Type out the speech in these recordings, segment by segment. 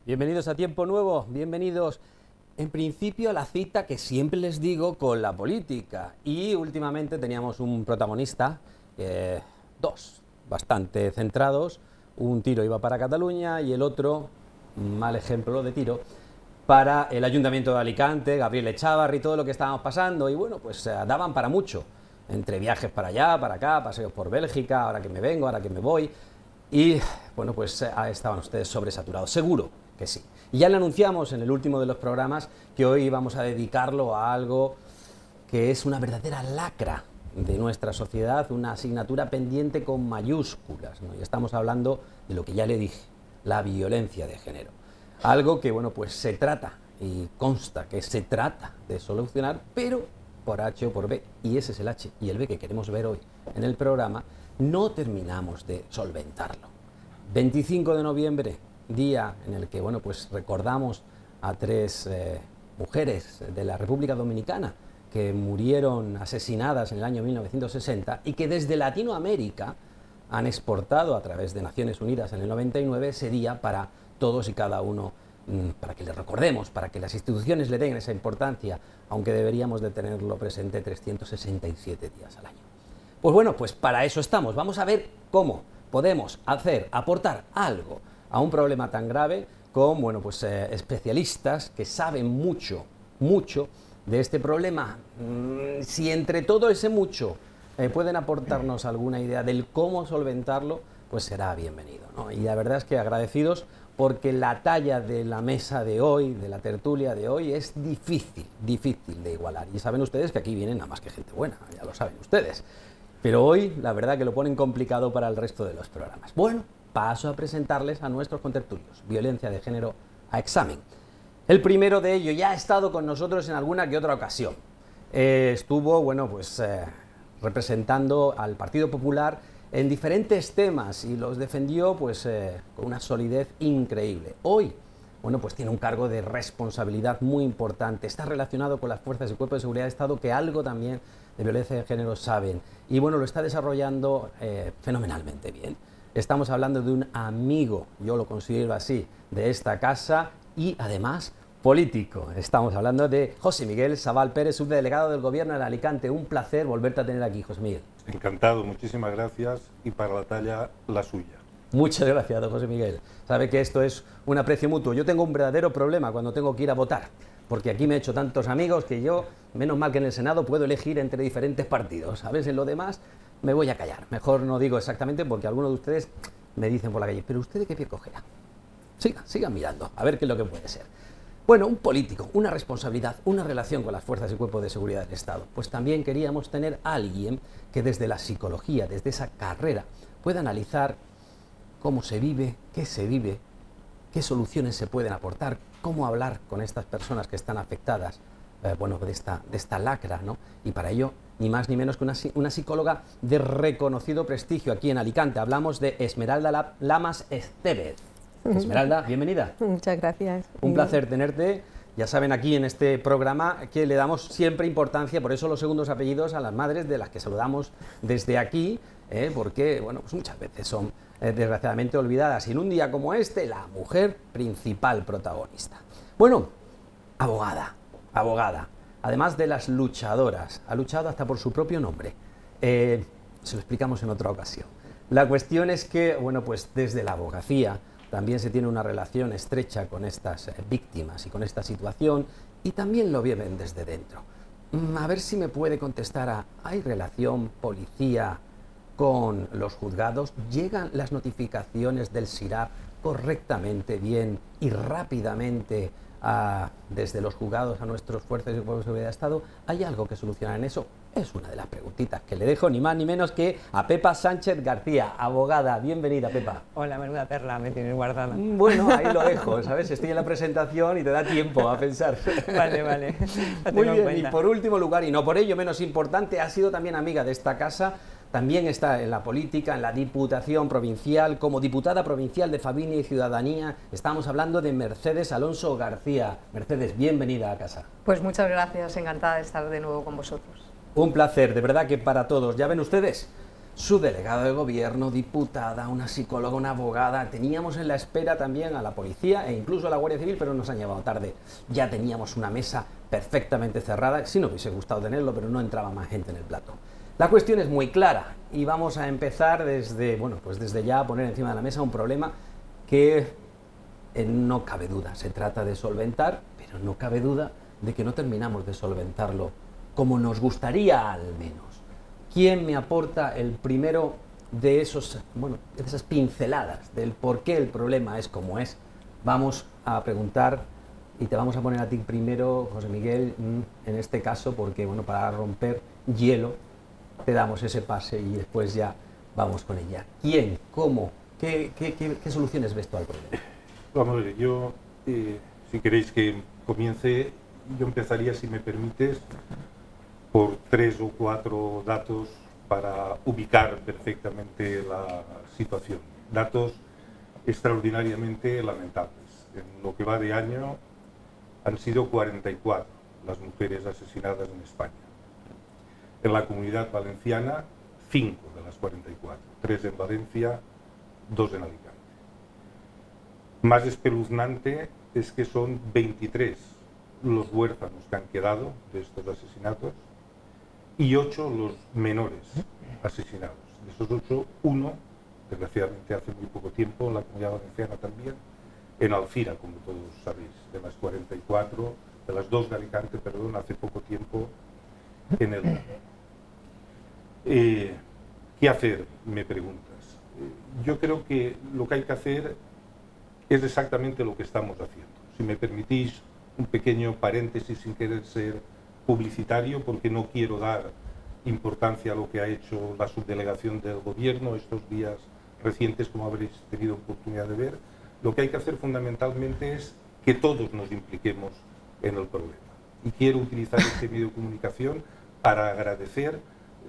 Bienvenidos a Tiempo Nuevo, bienvenidos en principio a la cita que siempre les digo con la política. Y últimamente teníamos un protagonista, dos, bastante centrados. Un tiro iba para Cataluña y el otro, mal ejemplo de tiro, para el Ayuntamiento de Alicante, Gabriel Echávarri, todo lo que estábamos pasando. Y bueno, pues daban para mucho, entre viajes para allá, para acá, paseos por Bélgica, ahora que me vengo, ahora que me voy. Y bueno, pues estaban ustedes sobresaturados, seguro que sí. Y ya le anunciamos en el último de los programas que hoy vamos a dedicarlo a algo que es una verdadera lacra de nuestra sociedad, una asignatura pendiente con mayúsculas, ¿no? Y estamos hablando de lo que ya le dije, la violencia de género. Algo que, bueno, pues se trata, y consta que se trata de solucionar, pero por H o por B, y ese es el H y el B que queremos ver hoy en el programa, no terminamos de solventarlo. 25 de noviembre, día en el que, bueno, pues recordamos a tres mujeres de la República Dominicana que murieron asesinadas en el año 1960 y que desde Latinoamérica han exportado a través de Naciones Unidas en el 99 ese día para todos y cada uno, para que le recordemos, para que las instituciones le den esa importancia, aunque deberíamos de tenerlo presente 367 días al año. Pues bueno, pues para eso estamos. Vamos a ver cómo podemos aportar algo a un problema tan grave con, bueno, pues especialistas que saben mucho de este problema. Si entre todo ese mucho pueden aportarnos alguna idea del cómo solventarlo, pues será bienvenido, ¿no? Y la verdad es que agradecidos porque la talla de la mesa de hoy, de la tertulia de hoy, es difícil de igualar. Y saben ustedes que aquí vienen nada más que gente buena, ya lo saben ustedes. Pero hoy, la verdad que lo ponen complicado para el resto de los programas. Bueno, paso a presentarles a nuestros contertulios. Violencia de género a examen. El primero de ellos ya ha estado con nosotros en alguna que otra ocasión. Estuvo, bueno, pues representando al Partido Popular en diferentes temas y los defendió, pues, con una solidez increíble. Hoy, bueno, pues tiene un cargo de responsabilidad muy importante. Está relacionado con las fuerzas y cuerpos de seguridad de Estado, que algo también de violencia de género saben. Y bueno, lo está desarrollando fenomenalmente bien. Estamos hablando de un amigo, yo lo considero así, de esta casa y además político. Estamos hablando de José Miguel Sabal Pérez, subdelegado del Gobierno de Alicante. Un placer volverte a tener aquí, José Miguel. Encantado, muchísimas gracias, y para la talla, la suya. Muchas gracias, don José Miguel. Sabe que esto es un aprecio mutuo. Yo tengo un verdadero problema cuando tengo que ir a votar, porque aquí me he hecho tantos amigos que yo, menos mal que en el Senado, puedo elegir entre diferentes partidos. A veces en lo demás me voy a callar. Mejor no digo exactamente porque algunos de ustedes me dicen por la calle, pero ¿usted de qué pie cogerá? Sigan mirando, a ver qué es lo que puede ser. Bueno, un político, una responsabilidad, una relación con las fuerzas y cuerpos de seguridad del Estado. Pues también queríamos tener a alguien que desde la psicología, desde esa carrera, pueda analizar cómo se vive, qué soluciones se pueden aportar, cómo hablar con estas personas que están afectadas, bueno, de esta lacra, ¿no? Y para ello, ni más ni menos que una psicóloga de reconocido prestigio aquí en Alicante. Hablamos de Esmeralda Lamas Estevez. Esmeralda, bienvenida. Muchas gracias. Un placer tenerte. Ya saben, aquí en este programa que le damos siempre importancia, por eso los segundos apellidos, a las madres de las que saludamos desde aquí, porque, bueno, pues muchas veces son desgraciadamente olvidadas. Y en un día como este, la mujer principal protagonista. Bueno, abogada. Además de las luchadoras, ha luchado hasta por su propio nombre. Se lo explicamos en otra ocasión. La cuestión es que, bueno, pues desde la abogacía también se tiene una relación estrecha con estas víctimas y con esta situación, y también lo viven desde dentro. A ver si me puede contestar ¿hay relación policía con los juzgados? ¿Llegan las notificaciones del SIRAP correctamente, bien y rápidamente desde los juzgados a nuestros fuerzas y cuerpos de seguridad de Estado? ¿Hay algo que solucionar en eso? Es una de las preguntitas que le dejo, ni más ni menos que a Pepa Sánchez García, abogada. Bienvenida, Pepa. Hola, menuda perla, me tienes guardada. Bueno, ahí lo dejo, ¿sabes? Estoy en la presentación y te da tiempo a pensar. Vale. Muy bien, y por último lugar, y no por ello menos importante, ha sido también amiga de esta casa. También está en la política, en la Diputación Provincial, como diputada provincial de Familia y Ciudadanía. Estamos hablando de Mercedes Alonso García. Mercedes, bienvenida a casa. Pues muchas gracias, encantada de estar de nuevo con vosotros. Un placer, de verdad que para todos. Ya ven ustedes, su delegado de gobierno, diputada, una psicóloga, una abogada. Teníamos en la espera también a la policía e incluso a la Guardia Civil, pero nos han llevado tarde. Ya teníamos una mesa perfectamente cerrada, sí nos hubiese gustado tenerlo, pero no entraba más gente en el plato. La cuestión es muy clara y vamos a empezar desde, bueno, pues desde ya a poner encima de la mesa un problema que no cabe duda, se trata de solventar, pero no cabe duda de que no terminamos de solventarlo como nos gustaría al menos. ¿Quién me aporta el primero de esos, bueno, de esas pinceladas del por qué el problema es como es? Vamos a preguntar y te vamos a poner a ti primero, José Miguel, en este caso, porque bueno, para romper hielo te damos ese pase y después ya vamos con ella. ¿Quién? ¿Cómo? ¿Qué soluciones ves tú al problema? Vamos a ver, yo, si queréis que comience, yo empezaría, si me permites, por 3 o 4 datos para ubicar perfectamente la situación. Datos extraordinariamente lamentables. En lo que va de año han sido 44 las mujeres asesinadas en España. En la Comunidad Valenciana, 5 de las 44, 3 en Valencia, 2 en Alicante. Más espeluznante es que son 23 los huérfanos que han quedado de estos asesinatos y 8 los menores asesinados. De esos 8, 1, desgraciadamente hace muy poco tiempo, en la Comunidad Valenciana también, en Alcira, como todos sabéis. De las 44, de las 2 de Alicante, perdón, hace poco tiempo en el... ¿Qué hacer? Me preguntas. Yo creo que lo que hay que hacer es exactamente lo que estamos haciendo. Si me permitís un pequeño paréntesis sin querer ser publicitario, porque no quiero dar importancia a lo que ha hecho la subdelegación del gobierno estos días recientes, como habréis tenido oportunidad de ver. Lo que hay que hacer fundamentalmente es que todos nos impliquemos en el problema. Y quiero utilizar este medio de comunicación para agradecer.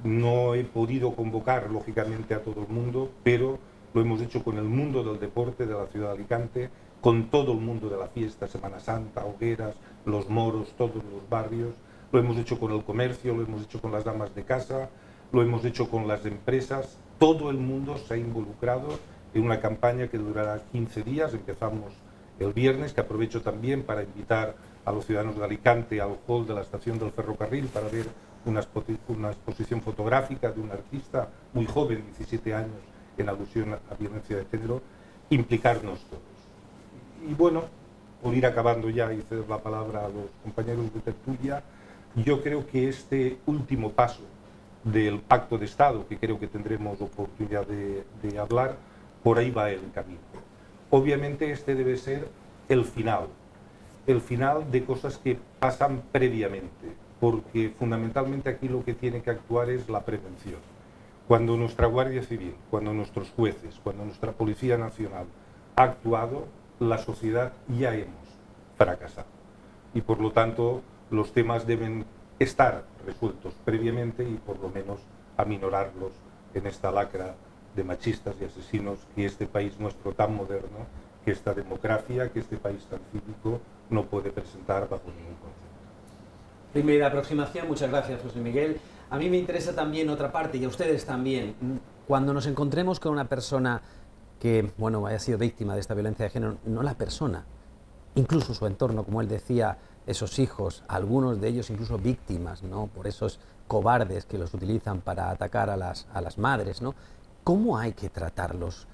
No he podido convocar, lógicamente, a todo el mundo, pero lo hemos hecho con el mundo del deporte de la ciudad de Alicante, con todo el mundo de la fiesta, Semana Santa, hogueras, los moros, todos los barrios. Lo hemos hecho con el comercio, lo hemos hecho con las damas de casa, lo hemos hecho con las empresas. Todo el mundo se ha involucrado en una campaña que durará 15 días. Empezamos el viernes, que aprovecho también para invitar a los ciudadanos de Alicante al hall de la estación del ferrocarril para ver una exposición fotográfica de un artista muy joven, 17 años, en alusión a violencia de género, implicarnos todos. Y bueno, por ir acabando ya y ceder la palabra a los compañeros de tertulia, yo creo que este último paso del Pacto de Estado, que creo que tendremos oportunidad de hablar, por ahí va el camino. Obviamente este debe ser el final de cosas que pasan previamente, porque fundamentalmente aquí lo que tiene que actuar es la prevención. Cuando nuestra Guardia Civil, cuando nuestros jueces, cuando nuestra Policía Nacional ha actuado, la sociedad ya hemos fracasado. Y por lo tanto, los temas deben estar resueltos previamente y por lo menos aminorarlos en esta lacra de machistas y asesinos que este país nuestro tan moderno, que esta democracia, que este país tan cívico no puede presentar bajo ningún concepto. Primera aproximación, muchas gracias, José Miguel. A mí me interesa también otra parte, y a ustedes también. Cuando nos encontremos con una persona que, bueno, haya sido víctima de esta violencia de género, no la persona, incluso su entorno, como él decía, esos hijos, algunos de ellos incluso víctimas, ¿no?, por esos cobardes que los utilizan para atacar a las madres, ¿no? ¿Cómo hay que tratarlos?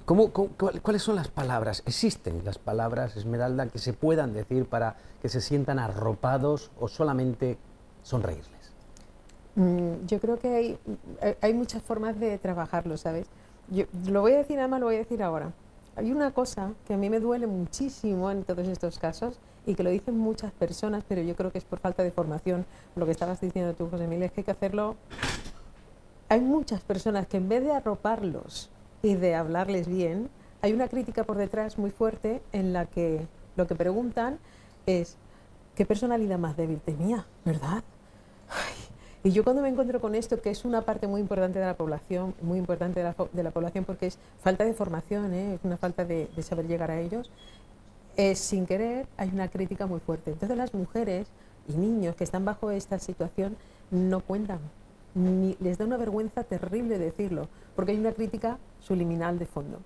¿Cuáles son las palabras? ¿Existen las palabras, Esmeralda, que se puedan decir para que se sientan arropados o solamente sonreírles? Yo creo que hay muchas formas de trabajarlo, ¿sabes? Yo lo voy a decir, además lo voy a decir ahora. Hay una cosa que a mí me duele muchísimo en todos estos casos y que lo dicen muchas personas, pero yo creo que es por falta de formación. Lo que estabas diciendo tú, José Miguel, es que hay que hacerlo. Hay muchas personas que en vez de arroparlos y de hablarles bien, hay una crítica por detrás muy fuerte en la que lo que preguntan es ¿qué personalidad más débil tenía? ¿Verdad? Ay. Y yo cuando me encuentro con esto, que es una parte muy importante de la población, muy importante de la población porque es falta de formación, es una falta de saber llegar a ellos, sin querer hay una crítica muy fuerte. Entonces las mujeres y niños que están bajo esta situación no cuentan. les da una vergüenza terrible decirlo, porque hay una crítica subliminal de fondo.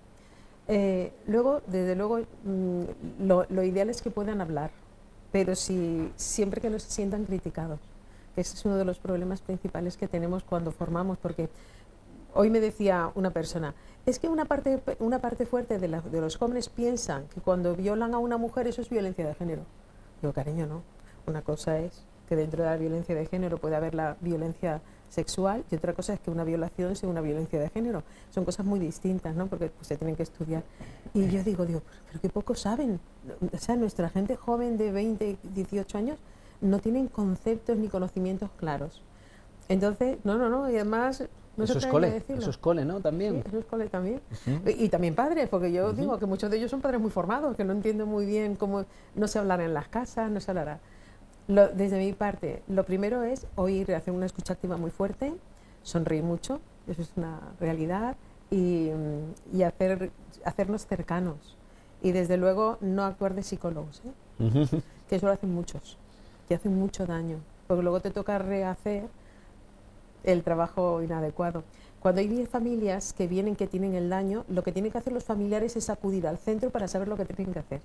Luego, desde luego, lo ideal es que puedan hablar, pero siempre que no se sientan criticados. Ese es uno de los problemas principales que tenemos cuando formamos, porque hoy me decía una persona, es que una parte fuerte de los jóvenes piensan que cuando violan a una mujer eso es violencia de género. Digo, cariño, no. Una cosa es que dentro de la violencia de género puede haber la violencia sexual y otra cosa es que una violación sea una violencia de género. Son cosas muy distintas, ¿no? Porque pues, se tienen que estudiar. Y yo digo, pero qué poco saben. O sea, nuestra gente joven de 20, 18 años no tienen conceptos ni conocimientos claros. Entonces, no, y además... No eso es cole, ¿no? También. Sí, eso es cole también. Y también padres, porque yo digo que muchos de ellos son padres muy formados, que no entienden muy bien cómo no se hablará en las casas, no se hablará. Desde mi parte, lo primero es oír, hacer una escucha activa muy fuerte, sonreír mucho, eso es una realidad, y hacernos cercanos. Y desde luego no actuar de psicólogos, que eso lo hacen muchos, que hacen mucho daño, porque luego te toca rehacer el trabajo inadecuado. Cuando hay familias que vienen que tienen el daño, lo que tienen que hacer los familiares es acudir al centro para saber lo que tienen que hacer.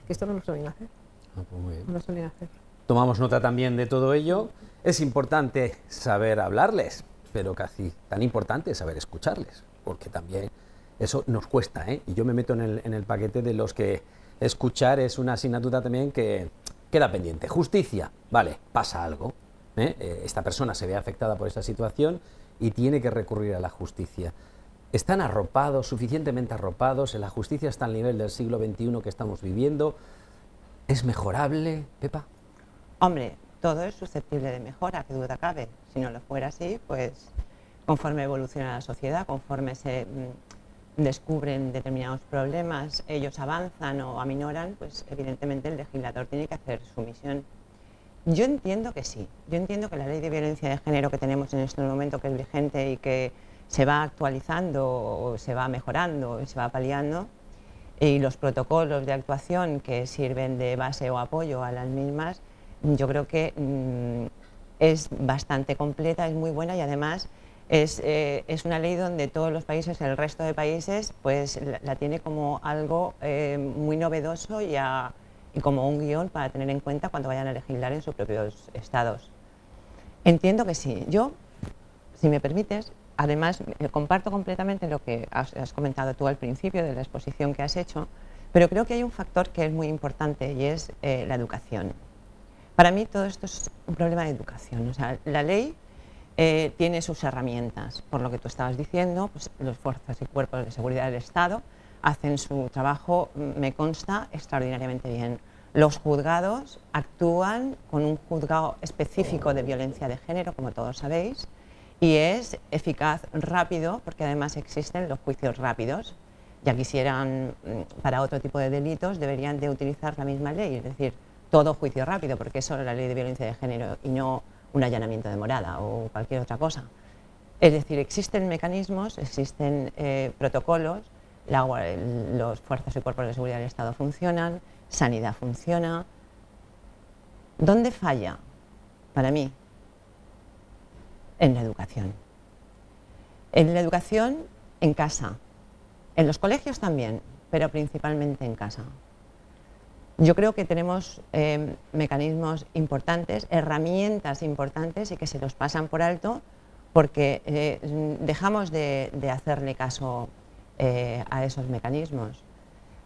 Que esto no lo suelen hacer. Pues muy bien. No lo suelen hacer. Tomamos nota también de todo ello. Es importante saber hablarles, pero casi tan importante es saber escucharles, porque también eso nos cuesta, ¿eh? Y yo me meto en el paquete de los que escuchar es una asignatura también que queda pendiente. Justicia, vale, pasa algo. Esta persona se ve afectada por esa situación y tiene que recurrir a la justicia. ¿Están arropados, suficientemente arropados? ¿La justicia está al nivel del siglo XXI que estamos viviendo? ¿Es mejorable, Pepa? Hombre, todo es susceptible de mejora, que duda cabe. Si no lo fuera así, pues conforme evoluciona la sociedad, conforme se descubren determinados problemas, ellos avanzan o aminoran, pues evidentemente el legislador tiene que hacer su misión. Yo entiendo que sí, yo entiendo que la ley de violencia de género que tenemos en este momento, que es vigente y que se va actualizando o se va mejorando y se va paliando, y los protocolos de actuación que sirven de base o apoyo a las mismas, yo creo que es bastante completa, es muy buena y además es una ley donde todos los países, el resto de países, pues la tiene como algo muy novedoso y como un guión para tener en cuenta cuando vayan a legislar en sus propios estados. Entiendo que sí. Yo, si me permites, además comparto completamente lo que has comentado tú al principio de la exposición que has hecho, pero creo que hay un factor que es muy importante y es la educación. Para mí todo esto es un problema de educación. O sea, la ley tiene sus herramientas, por lo que tú estabas diciendo, pues los fuerzas y cuerpos de seguridad del Estado hacen su trabajo, me consta, extraordinariamente bien. Los juzgados actúan con un juzgado específico de violencia de género, como todos sabéis, y es eficaz, rápido, porque además existen los juicios rápidos. Ya quisieran, para otro tipo de delitos, deberían de utilizar la misma ley, es decir, todo juicio rápido, porque es solo la ley de violencia de género y no un allanamiento de morada o cualquier otra cosa. Es decir, existen mecanismos, existen protocolos, los fuerzas y cuerpos de seguridad del Estado funcionan, sanidad funciona. ¿Dónde falla? Para mí, en la educación. En la educación, en casa. En los colegios también, pero principalmente en casa. Yo creo que tenemos mecanismos importantes, herramientas importantes y que se los pasan por alto porque dejamos de hacerle caso a esos mecanismos,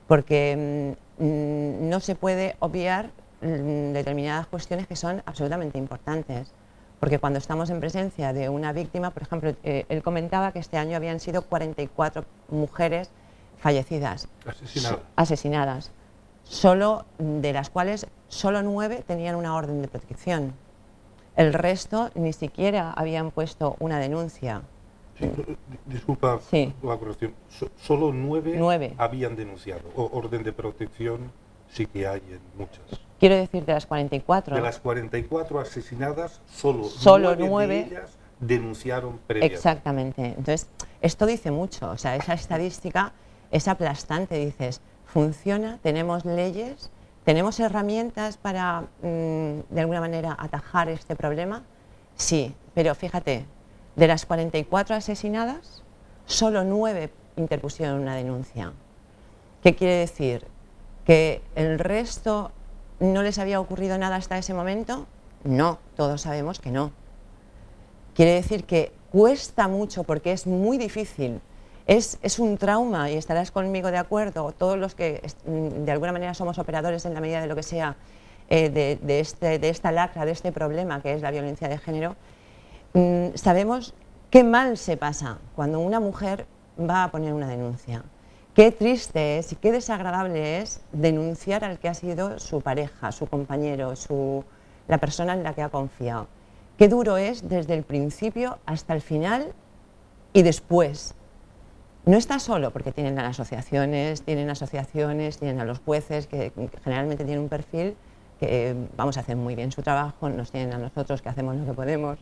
porque no se puede obviar determinadas cuestiones que son absolutamente importantes, porque cuando estamos en presencia de una víctima, por ejemplo, él comentaba que este año habían sido 44 mujeres fallecidas, asesinadas, de las cuales solo 9 tenían una orden de protección. El resto ni siquiera habían puesto una denuncia. Sí, disculpa la corrección. Solo 9 habían denunciado. Orden de protección sí que hay en muchas. Quiero decir, de las 44. De las 44 asesinadas, solo 9 de ellas denunciaron previamente. Exactamente. Entonces, esto dice mucho. O sea, esa estadística es aplastante. Dices, funciona, tenemos leyes, tenemos herramientas para, de alguna manera, atajar este problema. Sí, pero fíjate, De las 44 asesinadas, solo 9 interpusieron una denuncia. ¿Qué quiere decir? ¿Que el resto no les había ocurrido nada hasta ese momento? No, todos sabemos que no. Quiere decir que cuesta mucho porque es muy difícil. Es un trauma, y estarás conmigo de acuerdo, todos los que de alguna manera somos operadores en la medida de lo que sea de esta lacra, de este problema que es la violencia de género, sabemos qué mal se pasa cuando una mujer va a poner una denuncia. Qué triste es y qué desagradable es denunciar al que ha sido su pareja, su compañero, la persona en la que ha confiado. Qué duro es desde el principio hasta el final y después. No está solo porque tienen asociaciones, tienen a los jueces que generalmente tienen un perfil que vamos a hacer muy bien su trabajo, nos tienen a nosotros que hacemos lo que podemos,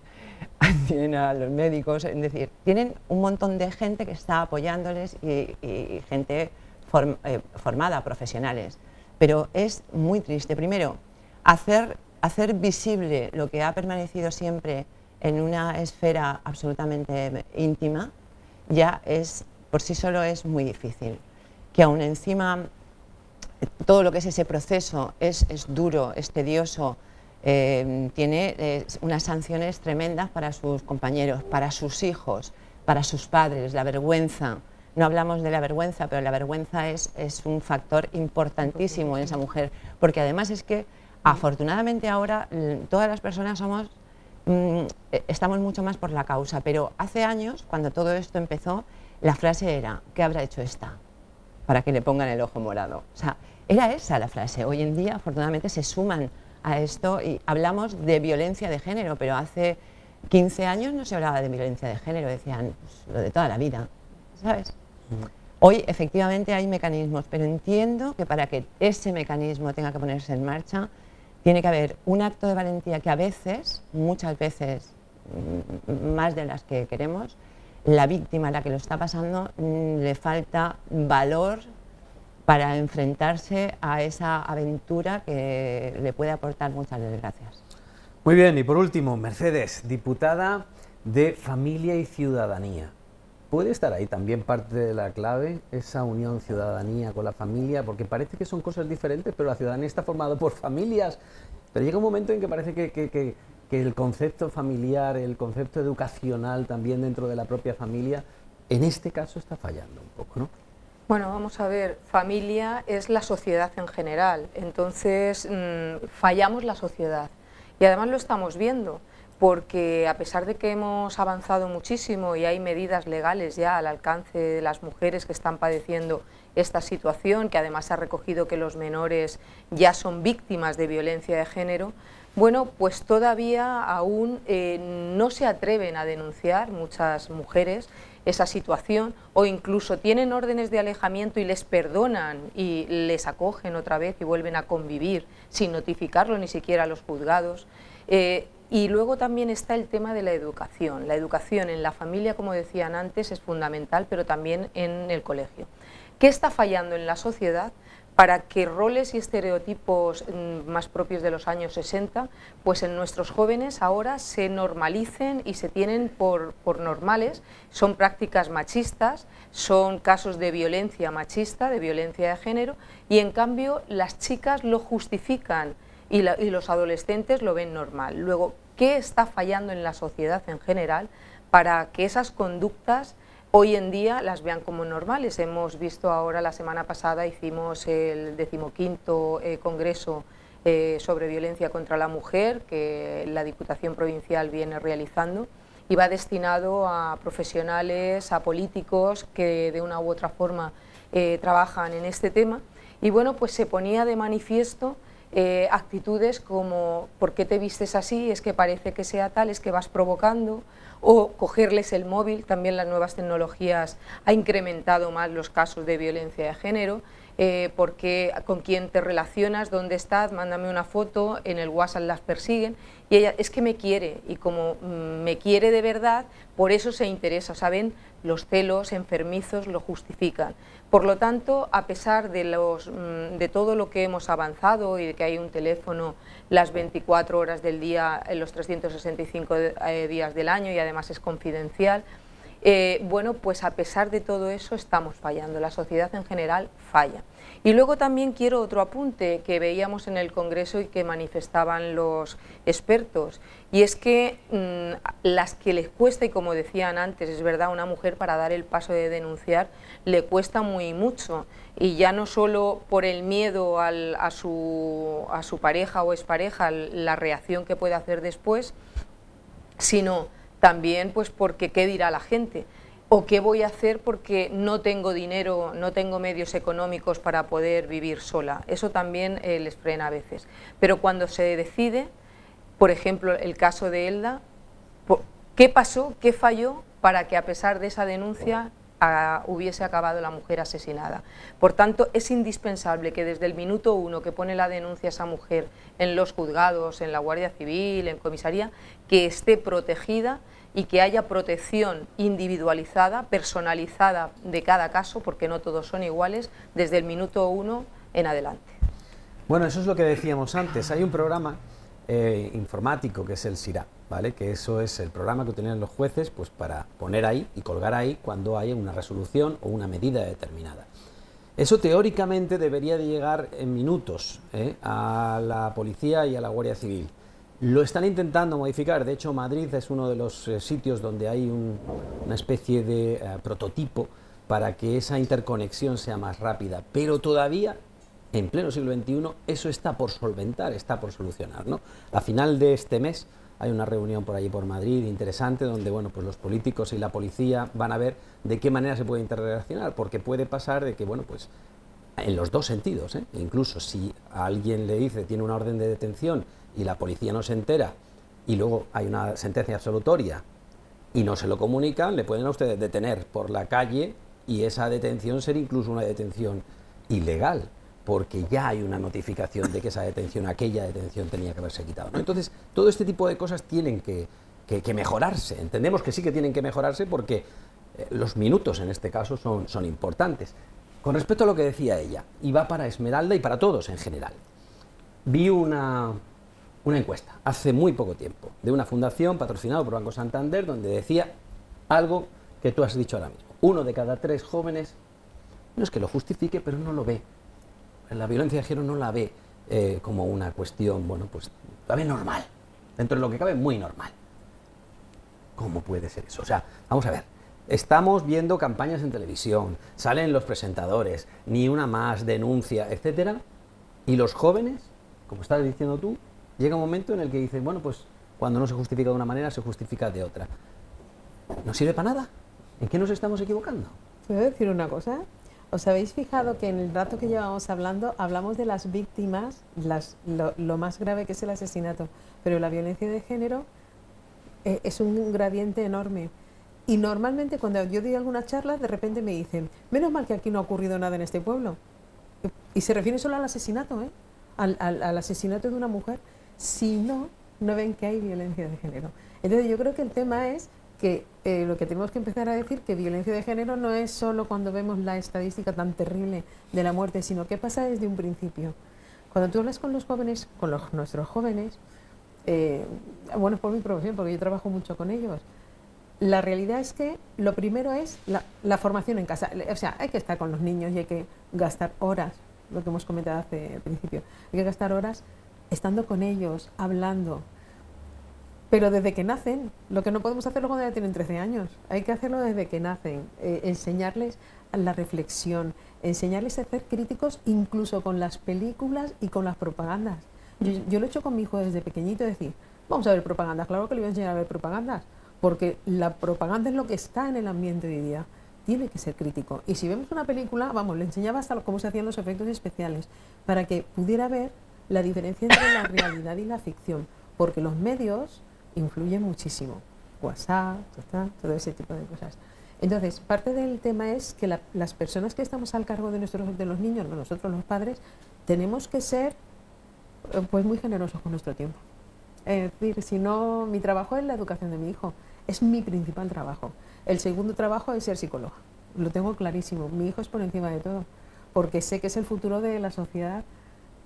tienen a los médicos, es decir, tienen un montón de gente que está apoyándoles y gente formada, profesionales. Pero es muy triste, primero, hacer visible lo que ha permanecido siempre en una esfera absolutamente íntima, ya es, por sí solo es muy difícil. Que aún encima todo lo que es ese proceso es duro, es tedioso, tiene unas sanciones tremendas para sus compañeros, para sus hijos, para sus padres, la vergüenza. No hablamos de la vergüenza, pero la vergüenza es un factor importantísimo en esa mujer, porque además es que afortunadamente ahora todas las personas estamos mucho más por la causa, pero hace años, cuando todo esto empezó, la frase era, ¿qué habrá hecho esta? Para que le pongan el ojo morado. O sea, era esa la frase. Hoy en día, afortunadamente, se suman a esto y hablamos de violencia de género, pero hace 15 años no se hablaba de violencia de género, decían pues, lo de toda la vida, ¿sabes? Hoy, efectivamente, hay mecanismos, pero entiendo que para que ese mecanismo tenga que ponerse en marcha, tiene que haber un acto de valentía que a veces, muchas veces, más de las que queremos, la víctima, la que lo está pasando, le falta valor para enfrentarse a esa aventura que le puede aportar muchas desgracias. Muy bien, y por último, Mercedes, diputada de Familia y Ciudadanía. ¿Puede estar ahí también parte de la clave, esa unión ciudadanía con la familia? Porque parece que son cosas diferentes, pero la ciudadanía está formada por familias. Pero llega un momento en que parece que el concepto familiar, el concepto educacional también dentro de la propia familia, en este caso está fallando un poco, ¿no? Bueno, vamos a ver, familia es la sociedad en general, entonces fallamos la sociedad y además lo estamos viendo, porque a pesar de que hemos avanzado muchísimo y hay medidas legales ya al alcance de las mujeres que están padeciendo esta situación, que además se ha recogido que los menores ya son víctimas de violencia de género, bueno, pues todavía aún no se atreven a denunciar muchas mujeres esa situación, o incluso tienen órdenes de alejamiento y les perdonan y les acogen otra vez y vuelven a convivir sin notificarlo ni siquiera a los juzgados. Y luego también está el tema de la educación. La educación en la familia, como decían antes, es fundamental, pero también en el colegio. ¿Qué está fallando en la sociedad para que roles y estereotipos más propios de los años 60, pues en nuestros jóvenes ahora se normalicen y se tienen por normales? Son prácticas machistas, son casos de violencia machista, de violencia de género, y en cambio las chicas lo justifican y los adolescentes lo ven normal. Luego, ¿qué está fallando en la sociedad en general para que esas conductas hoy en día las vean como normales? Hemos visto ahora, la semana pasada hicimos el 15º Congreso sobre violencia contra la mujer, que la Diputación Provincial viene realizando, y va destinado a profesionales, a políticos que de una u otra forma trabajan en este tema. Y bueno, pues se ponía de manifiesto actitudes como ¿por qué te vistes así? Es que parece que sea tal, es que vas provocando, o cogerles el móvil. También las nuevas tecnologías ha incrementado más los casos de violencia de género, porque con quién te relacionas, dónde estás, mándame una foto, en el WhatsApp las persiguen, y ella es que me quiere, y como me quiere de verdad, por eso se interesa. Saben los celos enfermizos lo justifican. Por lo tanto, a pesar de todo lo que hemos avanzado y de que hay un teléfono las 24 horas del día, en los 365 días del año, y además es confidencial, bueno, pues a pesar de todo eso estamos fallando, la sociedad en general falla. Y luego también quiero otro apunte que veíamos en el Congreso y que manifestaban los expertos, y es que las que les cuesta, y como decían antes, es verdad, una mujer para dar el paso de denunciar le cuesta muy mucho, y ya no solo por el miedo a su pareja o expareja, la reacción que puede hacer después, sino también pues porque qué dirá la gente, o qué voy a hacer porque no tengo dinero, no tengo medios económicos para poder vivir sola. Eso también les frena a veces. Pero cuando se decide, por ejemplo, el caso de Elda, ¿qué pasó, qué falló para que a pesar de esa denuncia hubiese acabado la mujer asesinada? Por tanto, es indispensable que desde el minuto 1 que pone la denuncia esa mujer en los juzgados, en la Guardia Civil, en comisaría, que esté protegida y que haya protección individualizada, personalizada de cada caso, porque no todos son iguales, desde el minuto 1 en adelante. Bueno, eso es lo que decíamos antes. Hay un programa informático que es el SIRA, ¿vale? Que eso es el programa que tienen los jueces pues para poner ahí y colgar ahí cuando hay una resolución o una medida determinada. Eso teóricamente debería de llegar en minutos a la policía y a la Guardia Civil. Lo están intentando modificar, de hecho Madrid es uno de los sitios donde hay una especie de prototipo para que esa interconexión sea más rápida, pero todavía en pleno siglo XXI eso está por solventar, está por solucionar, ¿no? A final de este mes hay una reunión por allí por Madrid interesante donde bueno, pues los políticos y la policía van a ver de qué manera se puede interrelacionar, porque puede pasar de que bueno, pues en los dos sentidos, incluso si a alguien le dice tiene una orden de detención y la policía no se entera y luego hay una sentencia absolutoria y no se lo comunican, le pueden a ustedes detener por la calle y esa detención ser incluso una detención ilegal, porque ya hay una notificación de que esa detención, aquella detención tenía que haberse quitado, ¿no? Entonces, todo este tipo de cosas tienen que mejorarse. Entendemos que sí que tienen que mejorarse porque los minutos en este caso son importantes. Con respecto a lo que decía ella, y va para Esmeralda y para todos en general, vi una encuesta hace muy poco tiempo de una fundación patrocinada por Banco Santander donde decía algo que tú has dicho ahora mismo. 1 de cada 3 jóvenes, no es que lo justifique, pero no lo ve. La violencia de género no la ve como una cuestión, bueno, pues la ve normal, dentro de lo que cabe muy normal. ¿Cómo puede ser eso? O sea, vamos a ver, estamos viendo campañas en televisión, salen los presentadores, ni una más, denuncia, etcétera, y los jóvenes, como estás diciendo tú, llega un momento en el que dicen, bueno, pues cuando no se justifica de una manera, se justifica de otra. ¿No sirve para nada? ¿En qué nos estamos equivocando? ¿Puedo decir una cosa? ¿Os habéis fijado que en el rato que llevamos hablando, hablamos de las víctimas, lo más grave que es el asesinato, pero la violencia de género es un gradiente enorme? Y normalmente cuando yo doy alguna charla, de repente me dicen, menos mal que aquí no ha ocurrido nada en este pueblo. Y se refiere solo al asesinato, al asesinato de una mujer, si no ven que hay violencia de género. Entonces yo creo que el tema es que lo que tenemos que empezar a decir, que violencia de género no es solo cuando vemos la estadística tan terrible de la muerte, sino qué pasa desde un principio. Cuando tú hablas con los jóvenes, nuestros jóvenes, bueno, es por mi profesión, porque yo trabajo mucho con ellos, la realidad es que lo primero es la formación en casa. O sea, hay que estar con los niños y hay que gastar horas, lo que hemos comentado al principio, hay que gastar horas estando con ellos, hablando. Pero desde que nacen, lo que no podemos hacerlo cuando ya tienen 13 años, hay que hacerlo desde que nacen, enseñarles la reflexión, enseñarles a ser críticos incluso con las películas y con las propagandas. Yo lo he hecho con mi hijo desde pequeñito, decir, vamos a ver propagandas, claro que le voy a enseñar a ver propagandas, porque la propaganda es lo que está en el ambiente de hoy día, tiene que ser crítico. Y si vemos una película, vamos, le enseñaba hasta cómo se hacían los efectos especiales, para que pudiera ver la diferencia entre la realidad y la ficción, porque los medios influye muchísimo, WhatsApp, todo ese tipo de cosas. Entonces, parte del tema es que las personas que estamos al cargo de los niños, nosotros los padres, tenemos que ser pues muy generosos con nuestro tiempo. Es decir, si no, mi trabajo es la educación de mi hijo, Es mi principal trabajo. El segundo trabajo es ser psicóloga. Lo tengo clarísimo. Mi hijo es por encima de todo, porque sé que es el futuro de la sociedad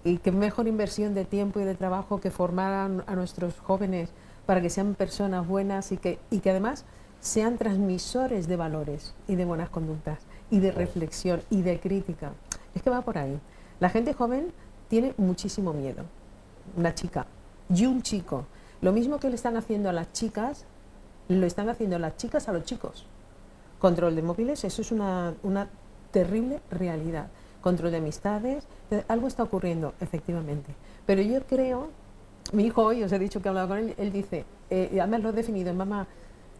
y qué mejor inversión de tiempo y de trabajo que formar a nuestros jóvenes para que sean personas buenas y que además sean transmisores de valores y de buenas conductas y de reflexión y de crítica. Es que va por ahí. La gente joven tiene muchísimo miedo. Una chica y un chico. Lo mismo que le están haciendo a las chicas, lo están haciendo las chicas a los chicos. Control de móviles, eso es una terrible realidad. Control de amistades, algo está ocurriendo, efectivamente. Pero yo creo, mi hijo hoy, os he dicho que he hablado con él, él dice, además lo he definido, mamá,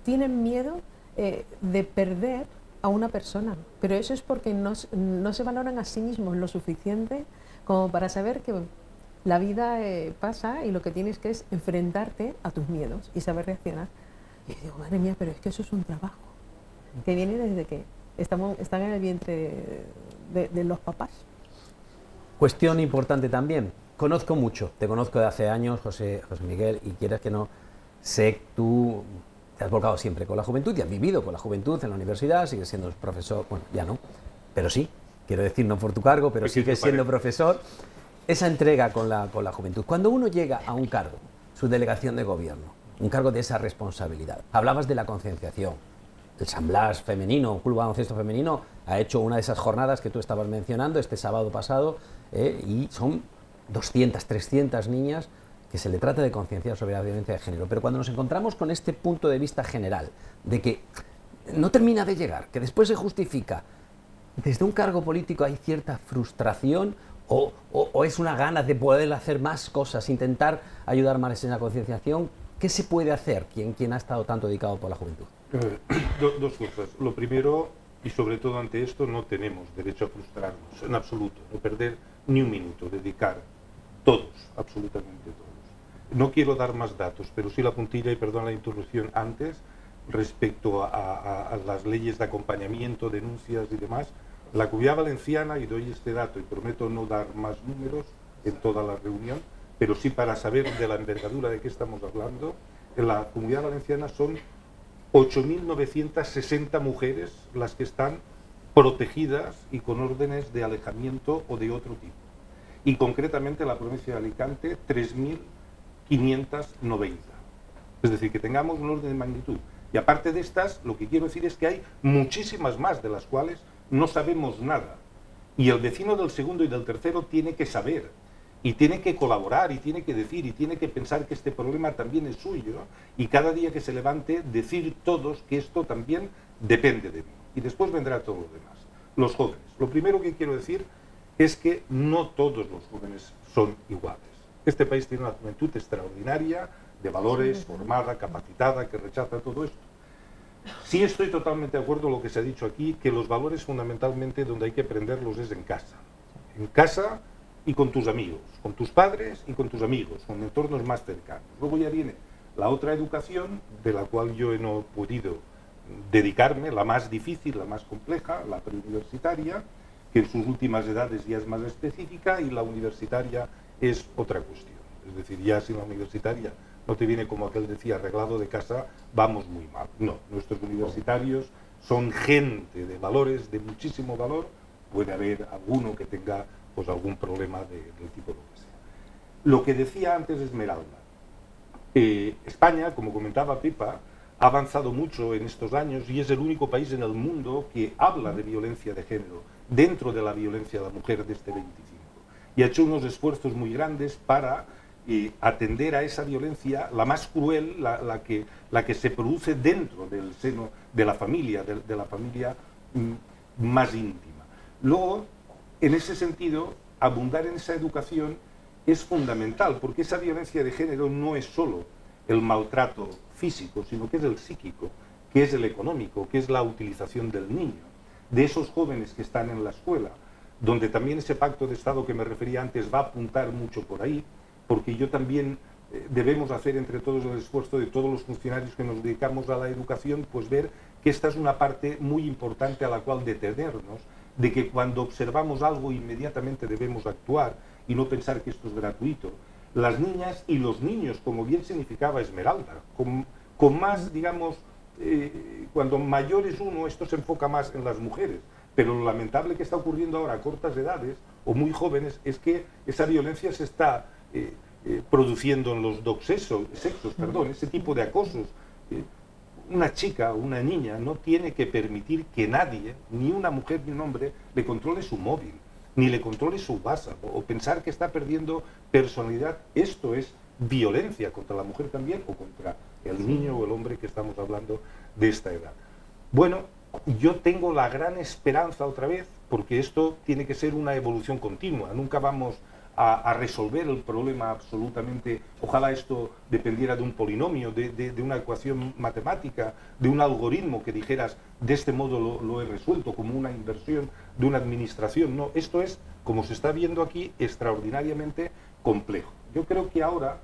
tienen miedo de perder a una persona, pero eso es porque no se valoran a sí mismos lo suficiente como para saber que la vida pasa y lo que tienes que es enfrentarte a tus miedos y saber reaccionar. Y digo, madre mía, pero es que eso es un trabajo que viene desde que están en el vientre de los papás. Cuestión importante también. Conozco mucho, te conozco de hace años, José Miguel, y quieras que no, sé que tú te has volcado siempre con la juventud y has vivido con la juventud en la universidad, sigues siendo profesor, bueno, ya no, pero sí, quiero decir, no por tu cargo, pero sigues siendo profesor. Esa entrega con la juventud. Cuando uno llega a un cargo, su delegación de gobierno, un cargo de esa responsabilidad, hablabas de la concienciación, el San Blas femenino, un club de baloncesto femenino, ha hecho una de esas jornadas que tú estabas mencionando este sábado pasado, y son 200, 300 niñas que se le trata de concienciar sobre la violencia de género. Pero cuando nos encontramos con este punto de vista general, de que no termina de llegar, que después se justifica, desde un cargo político hay cierta frustración o es una gana de poder hacer más cosas, intentar ayudar más en la concienciación. ¿Qué se puede hacer quien ha estado tanto dedicado por la juventud? Dos cosas. Lo primero, y sobre todo ante esto, no tenemos derecho a frustrarnos, en absoluto, no perder ni un minuto, dedicar todos, absolutamente todos. No quiero dar más datos, pero sí la puntilla, y perdón la interrupción antes, respecto a las leyes de acompañamiento, denuncias y demás. La Comunidad Valenciana, y doy este dato y prometo no dar más números en toda la reunión, pero sí para saber de la envergadura de qué estamos hablando, en la Comunidad Valenciana son 8.960 mujeres las que están protegidas y con órdenes de alejamiento o de otro tipo. Y concretamente en la provincia de Alicante, 3.590. Es decir, que tengamos un orden de magnitud. Y aparte de estas, lo que quiero decir es que hay muchísimas más de las cuales no sabemos nada. Y el vecino del segundo y del tercero tiene que saber, y tiene que colaborar, y tiene que decir, y tiene que pensar que este problema también es suyo, y cada día que se levante, decir todos que esto también depende de mí. Y después vendrá todo lo demás. Los jóvenes. Lo primero que quiero decir es que no todos los jóvenes son iguales. Este país tiene una juventud extraordinaria, de valores, formada, capacitada, que rechaza todo esto. Sí estoy totalmente de acuerdo con lo que se ha dicho aquí, que los valores fundamentalmente donde hay que aprenderlos es en casa. En casa y con tus amigos, con tus padres y con tus amigos, con entornos más cercanos. Luego ya viene la otra educación, de la cual yo no he podido dedicarme, la más difícil, la más compleja, la preuniversitaria, que en sus últimas edades ya es más específica, y la universitaria es otra cuestión. Es decir, ya sin la universitaria no te viene, como aquel decía, arreglado de casa, vamos muy mal. No, nuestros universitarios son gente de valores, de muchísimo valor. Puede haber alguno que tenga pues algún problema del tipo lo que sea. Lo que decía antes Esmeralda, España, como comentaba Pepa, ha avanzado mucho en estos años y es el único país en el mundo que habla de violencia de género, dentro de la violencia de la mujer de este 25. Y ha hecho unos esfuerzos muy grandes para atender a esa violencia, la más cruel, la que se produce dentro del seno de la familia, de la familia más íntima. Luego, en ese sentido, abundar en esa educación es fundamental, porque esa violencia de género no es solo el maltrato físico, sino que es el psíquico, que es el económico, que es la utilización del niño, de esos jóvenes que están en la escuela, donde también ese pacto de Estado que me refería antes va a apuntar mucho por ahí, porque yo también debemos hacer entre todos el esfuerzo de todos los funcionarios que nos dedicamos a la educación, pues ver que esta es una parte muy importante a la cual detenernos, de que cuando observamos algo inmediatamente debemos actuar y no pensar que esto es gratuito. Las niñas y los niños, como bien significaba Esmeralda, con más, digamos, cuando mayor es uno, esto se enfoca más en las mujeres. Pero lo lamentable que está ocurriendo ahora a cortas edades o muy jóvenes es que esa violencia se está produciendo en los dos sexos, ese tipo de acosos. Una chica o una niña no tiene que permitir que nadie, ni una mujer ni un hombre, le controle su móvil, ni le controle su WhatsApp, o pensar que está perdiendo personalidad. Esto es violencia contra la mujer también, o contra el niño o el hombre que estamos hablando de esta edad. Bueno, yo tengo la gran esperanza otra vez, porque esto tiene que ser una evolución continua, nunca vamos a resolver el problema absolutamente. Ojalá esto dependiera de un polinomio, de una ecuación matemática, de un algoritmo que dijeras, de este modo lo he resuelto, como una inversión de una administración. No, esto es, como se está viendo aquí, extraordinariamente complejo. Yo creo que ahora,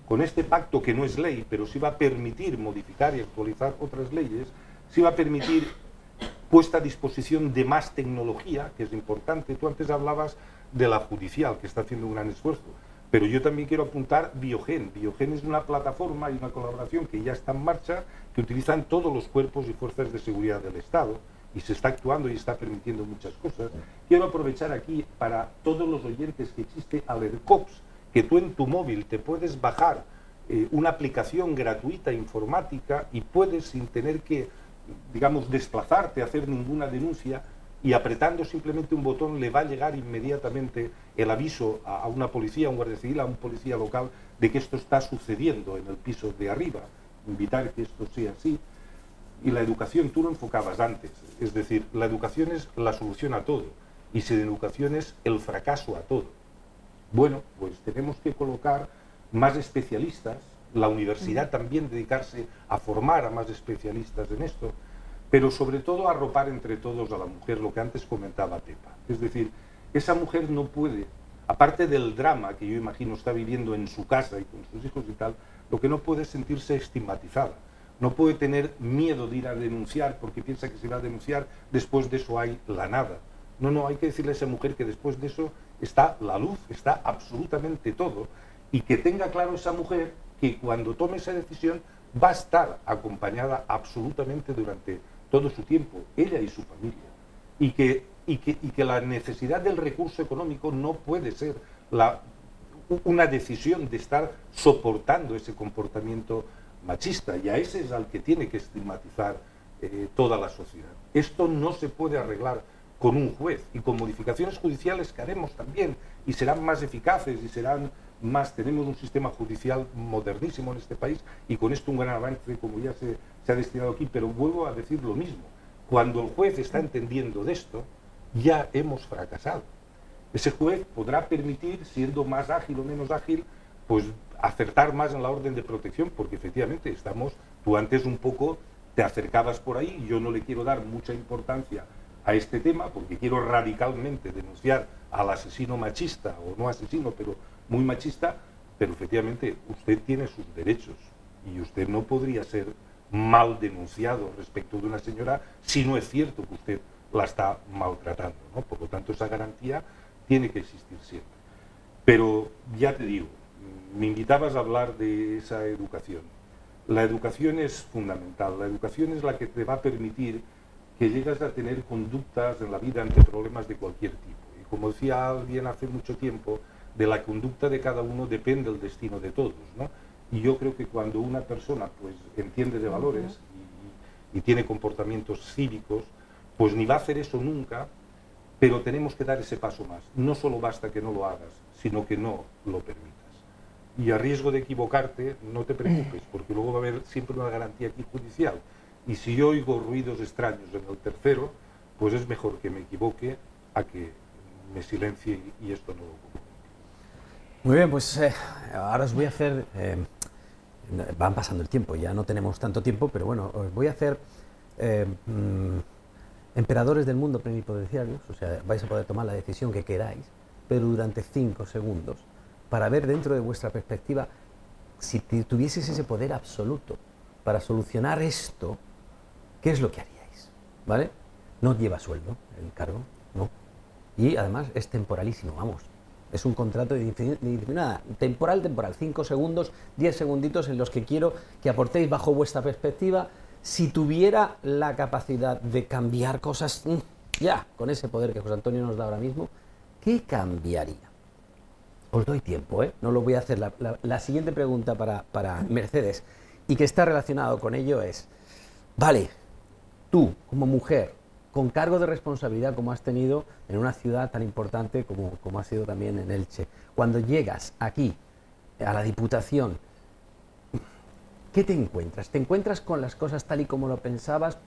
con este pacto que no es ley, pero sí va a permitir modificar y actualizar otras leyes, sí va a permitir puesta a disposición de más tecnología, que es importante. Tú antes hablabas de la judicial, que está haciendo un gran esfuerzo, pero yo también quiero apuntar Biogen. Biogen es una plataforma y una colaboración que ya está en marcha, que utilizan todos los cuerpos y fuerzas de seguridad del Estado, y se está actuando y está permitiendo muchas cosas. Quiero aprovechar aquí para todos los oyentes que existe Alercops, que tú en tu móvil te puedes bajar una aplicación gratuita informática y puedes, sin tener que, digamos, desplazarte, hacer ninguna denuncia, y apretando simplemente un botón le va a llegar inmediatamente el aviso a una policía, a un guardia civil, a un policía local, de que esto está sucediendo en el piso de arriba. Invitar que esto sea así. Y la educación, tú lo enfocabas antes, es decir, la educación es la solución a todo, y sin educación es el fracaso a todo. Bueno, pues tenemos que colocar más especialistas, la universidad también dedicarse a formar a más especialistas en esto, pero sobre todo arropar entre todos a la mujer, lo que antes comentaba Pepa. Es decir, esa mujer no puede, aparte del drama que yo imagino está viviendo en su casa y con sus hijos y tal, lo que no puede es sentirse estigmatizada. No puede tener miedo de ir a denunciar porque piensa que si va a denunciar, después de eso hay la nada. No, no, hay que decirle a esa mujer que después de eso está la luz, está absolutamente todo, y que tenga claro esa mujer que cuando tome esa decisión va a estar acompañada absolutamente durante todo su tiempo, ella y su familia, y que la necesidad del recurso económico no puede ser una decisión de estar soportando ese comportamiento machista, y a ese es al que tiene que estigmatizar toda la sociedad. Esto no se puede arreglar con un juez, y con modificaciones judiciales que haremos también, y serán más eficaces, y serán más. Tenemos un sistema judicial modernísimo en este país, y con esto un gran avance, como ya se ha destinado aquí, pero vuelvo a decir lo mismo. Cuando el juez está entendiendo de esto, ya hemos fracasado. Ese juez podrá permitir, siendo más ágil o menos ágil, pues acertar más en la orden de protección, porque efectivamente estamos, tú antes un poco te acercabas por ahí, y yo no le quiero dar mucha importancia a este tema, porque quiero radicalmente denunciar al asesino machista, o no asesino, pero muy machista, pero efectivamente usted tiene sus derechos, y usted no podría ser mal denunciado respecto de una señora si no es cierto que usted la está maltratando, ¿no? Por lo tanto, esa garantía tiene que existir siempre. Pero ya te digo, me invitabas a hablar de esa educación. La educación es fundamental, la educación es la que te va a permitir que llegues a tener conductas en la vida ante problemas de cualquier tipo. Y como decía alguien hace mucho tiempo, de la conducta de cada uno depende el destino de todos, ¿no? Y yo creo que cuando una persona pues entiende de valores y tiene comportamientos cívicos, pues ni va a hacer eso nunca, pero tenemos que dar ese paso más. No solo basta que no lo hagas, sino que no lo permitas. Y a riesgo de equivocarte, no te preocupes, porque luego va a haber siempre una garantía aquí judicial. Y si yo oigo ruidos extraños en el tercero, pues es mejor que me equivoque a que me silencie y esto no lo ocurra. Muy bien, pues ahora os voy a hacer... van pasando el tiempo, ya no tenemos tanto tiempo, pero bueno, os voy a hacer emperadores del mundo plenipotenciarios, o sea, vais a poder tomar la decisión que queráis, pero durante 5 segundos, para ver dentro de vuestra perspectiva, si tuvieseis ese poder absoluto para solucionar esto, ¿qué es lo que haríais? ¿Vale? No lleva sueldo el cargo, no. Y además es temporalísimo, vamos. Es un contrato de indefinida, temporal, 5 segundos, 10 segunditos en los que quiero que aportéis bajo vuestra perspectiva si tuviera la capacidad de cambiar cosas, ya, con ese poder que José Antonio nos da ahora mismo, ¿qué cambiaría? Os doy tiempo, ¿eh? No lo voy a hacer. La siguiente pregunta para Mercedes, y que está relacionado con ello, es, vale, tú, como mujer, con cargo de responsabilidad como has tenido en una ciudad tan importante como ha sido también en Elche, cuando llegas aquí, a la Diputación, ¿qué te encuentras? ¿Te encuentras con las cosas tal y como lo pensabas?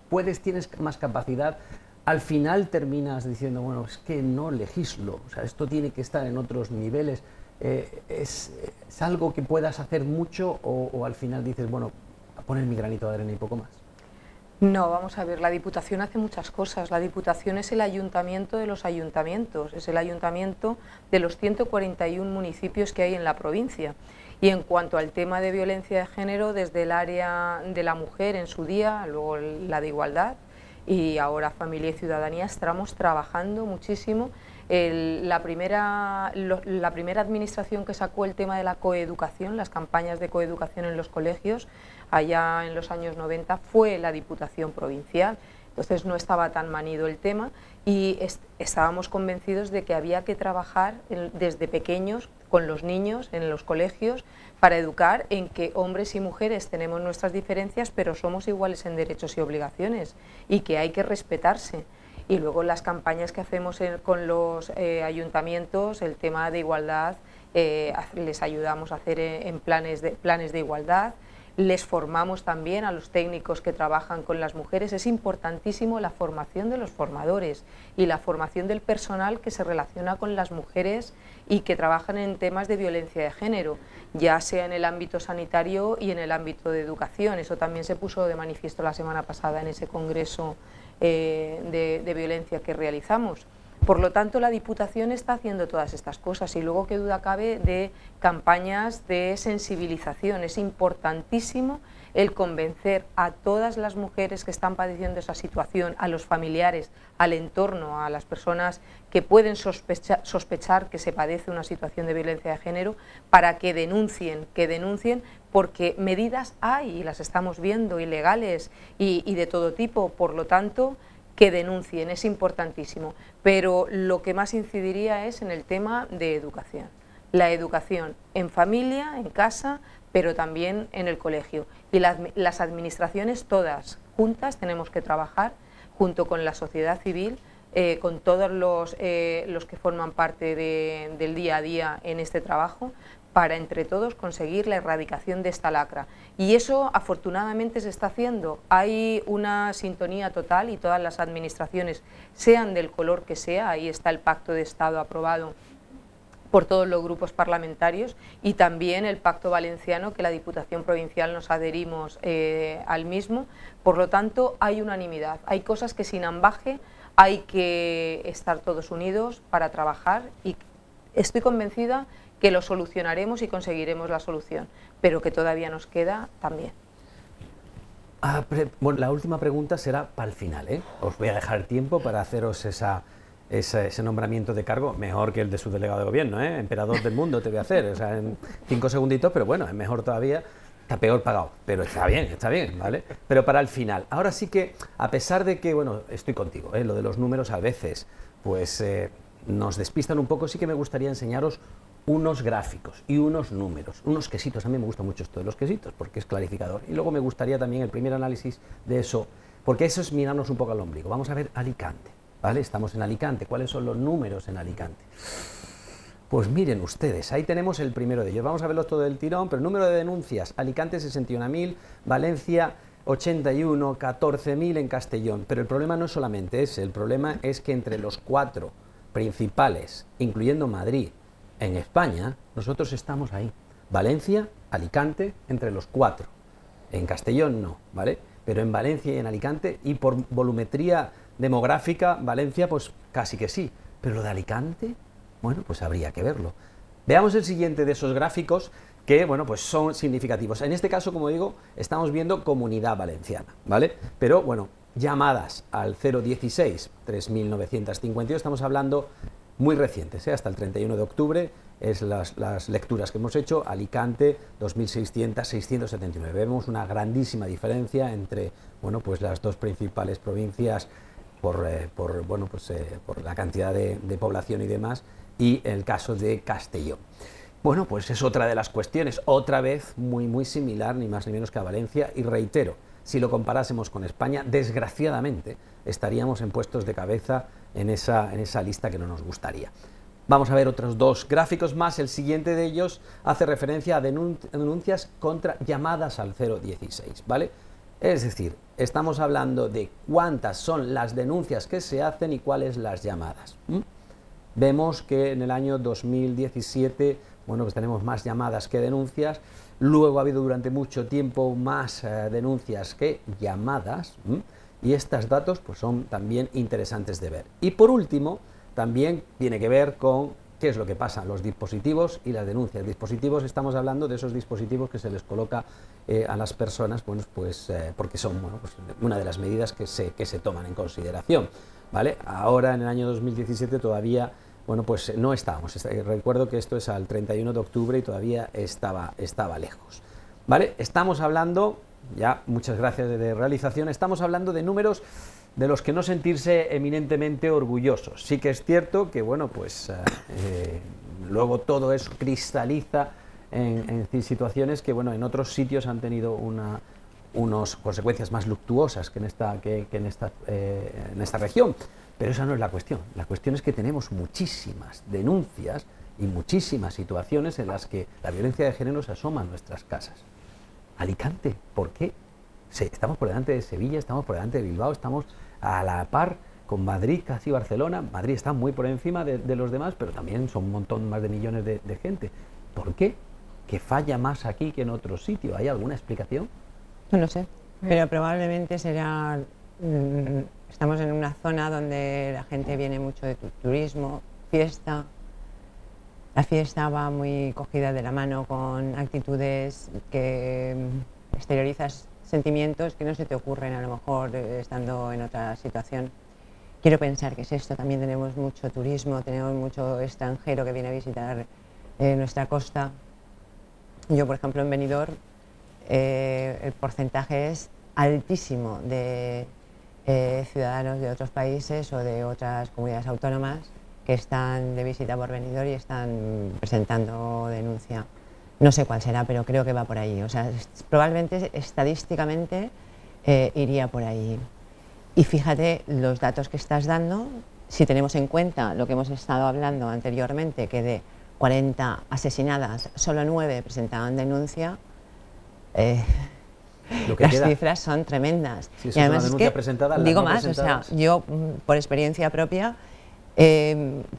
¿Tienes más capacidad? Al final terminas diciendo, bueno, es que no legislo, o sea, esto tiene que estar en otros niveles. ¿Es algo que puedas hacer mucho o al final dices, bueno, a poner mi granito de arena y poco más? No, vamos a ver, la Diputación hace muchas cosas. La Diputación es el ayuntamiento de los ayuntamientos, es el ayuntamiento de los 141 municipios que hay en la provincia. Y en cuanto al tema de violencia de género, desde el área de la mujer en su día, luego la de igualdad y ahora familia y ciudadanía, estamos trabajando muchísimo. La primera administración que sacó el tema de la coeducación, las campañas de coeducación en los colegios, allá en los años 90, fue la Diputación Provincial. Entonces no estaba tan manido el tema y estábamos convencidos de que había que trabajar desde pequeños con los niños en los colegios para educar en que hombres y mujeres tenemos nuestras diferencias, pero somos iguales en derechos y obligaciones y que hay que respetarse. Y luego las campañas que hacemos con los ayuntamientos, el tema de igualdad, les ayudamos a hacer en planes de igualdad. Les formamos también a los técnicos que trabajan con las mujeres. Es importantísimo la formación de los formadores y la formación del personal que se relaciona con las mujeres y que trabajan en temas de violencia de género, ya sea en el ámbito sanitario y en el ámbito de educación. Eso también se puso de manifiesto la semana pasada en ese congreso de violencia que realizamos. Por lo tanto, la Diputación está haciendo todas estas cosas y luego, qué duda cabe, de campañas de sensibilización. Es importantísimo el convencer a todas las mujeres que están padeciendo esa situación, a los familiares, al entorno, a las personas que pueden sospechar que se padece una situación de violencia de género, para que denuncien, porque medidas hay y las estamos viendo, ilegales y de todo tipo. Por lo tanto, que denuncien, es importantísimo, pero lo que más incidiría es en el tema de educación. La educación en familia, en casa, pero también en el colegio. Y las administraciones todas juntas tenemos que trabajar junto con la sociedad civil, con todos los que forman parte del día a día en este trabajo, para entre todos conseguir la erradicación de esta lacra. Y eso afortunadamente se está haciendo. Hay una sintonía total y todas las administraciones, sean del color que sea, ahí está el Pacto de Estado aprobado por todos los grupos parlamentarios y también el Pacto Valenciano, que la Diputación Provincial nos adherimos al mismo. Por lo tanto, hay unanimidad. Hay cosas que sin ambaje hay que estar todos unidos para trabajar y estoy convencida que lo solucionaremos y conseguiremos la solución, pero que todavía nos queda también. Bueno, la última pregunta será para el final, ¿eh? Os voy a dejar tiempo para haceros ese nombramiento de cargo, mejor que el de subdelegado de gobierno, ¿eh? Emperador del mundo te voy a hacer, o sea, en 5 segunditos, pero bueno, es mejor todavía, está peor pagado, pero está bien, ¿vale? Pero para el final, ahora sí que, a pesar de que, bueno, estoy contigo, ¿eh? Lo de los números a veces, pues nos despistan un poco, sí que me gustaría enseñaros unos gráficos y unos números, unos quesitos. A mí me gusta mucho esto de los quesitos porque es clarificador. Y luego me gustaría también el primer análisis de eso, porque eso es mirarnos un poco al ombligo. Vamos a ver Alicante, ¿vale? Estamos en Alicante. ¿Cuáles son los números en Alicante? Pues miren ustedes, ahí tenemos el primero de ellos. Vamos a verlos todo del tirón, pero el número de denuncias, Alicante 61.000, Valencia 81, 14.000 en Castellón. Pero el problema no es solamente ese, el problema es que entre los 4 principales, incluyendo Madrid, en España, nosotros estamos ahí. Valencia, Alicante, entre los 4. En Castellón no, ¿vale? Pero en Valencia y en Alicante, y por volumetría demográfica, Valencia, pues casi que sí. Pero lo de Alicante, bueno, pues habría que verlo. Veamos el siguiente de esos gráficos que, bueno, pues son significativos. En este caso, como digo, estamos viendo Comunidad Valenciana, ¿vale? Pero, bueno, llamadas al 016 3952, estamos hablando muy recientes, hasta el 31 de octubre, es las lecturas que hemos hecho. Alicante, 2.600, 679. Vemos una grandísima diferencia entre, bueno, pues las dos principales provincias por la cantidad de población y demás, y el caso de Castellón. Bueno, pues es otra de las cuestiones, otra vez muy similar, ni más ni menos que a Valencia, y reitero, si lo comparásemos con España, desgraciadamente estaríamos en puestos de cabeza en esa lista que no nos gustaría. Vamos a ver otros dos gráficos más. El siguiente de ellos hace referencia a denuncias contra llamadas al 016, ¿vale? Es decir, estamos hablando de cuántas son las denuncias que se hacen y cuáles las llamadas. Vemos que en el año 2017, bueno, pues tenemos más llamadas que denuncias. Luego ha habido durante mucho tiempo más denuncias que llamadas, y estos datos pues son también interesantes de ver. Y por último, también tiene que ver con qué es lo que pasa en los dispositivos y las denuncias. Dispositivos, estamos hablando de esos dispositivos que se les coloca a las personas, bueno, pues porque son, bueno, pues una de las medidas que se toman en consideración, ¿vale? Ahora en el año 2017 todavía, bueno, pues no estábamos. Recuerdo que esto es al 31 de octubre y todavía estaba lejos, ¿vale? Estamos hablando, ya muchas gracias de realización, estamos hablando de números de los que no sentirse eminentemente orgullosos. Sí que es cierto que, bueno, pues luego todo eso cristaliza en situaciones que, bueno, en otros sitios han tenido unas consecuencias más luctuosas que en esta región. Pero esa no es la cuestión. La cuestión es que tenemos muchísimas denuncias y muchísimas situaciones en las que la violencia de género se asoma a nuestras casas. Alicante, ¿por qué? Estamos por delante de Sevilla, estamos por delante de Bilbao, estamos a la par con Madrid, casi Barcelona. Madrid está muy por encima de los demás, pero también son un montón más de millones de gente. ¿Por qué? ¿Que falla más aquí que en otro sitio? ¿Hay alguna explicación? No lo sé, pero probablemente será... Estamos en una zona donde la gente viene mucho de turismo, fiesta. La fiesta va muy cogida de la mano con actitudes que exteriorizas sentimientos que no se te ocurren a lo mejor estando en otra situación. Quiero pensar que es esto. También tenemos mucho turismo, tenemos mucho extranjero que viene a visitar nuestra costa. Yo, por ejemplo, en Benidorm, el porcentaje es altísimo de ciudadanos de otros países o de otras comunidades autónomas que están de visita por Benidorm y están presentando denuncia. No sé cuál será, pero creo que va por ahí. O sea, probablemente estadísticamente iría por ahí. Y fíjate los datos que estás dando, si tenemos en cuenta lo que hemos estado hablando anteriormente, que de 40 asesinadas, solo 9 presentaban denuncia, las cifras son tremendas. Si y además es que, presentada, digo no más, o sea, yo por experiencia propia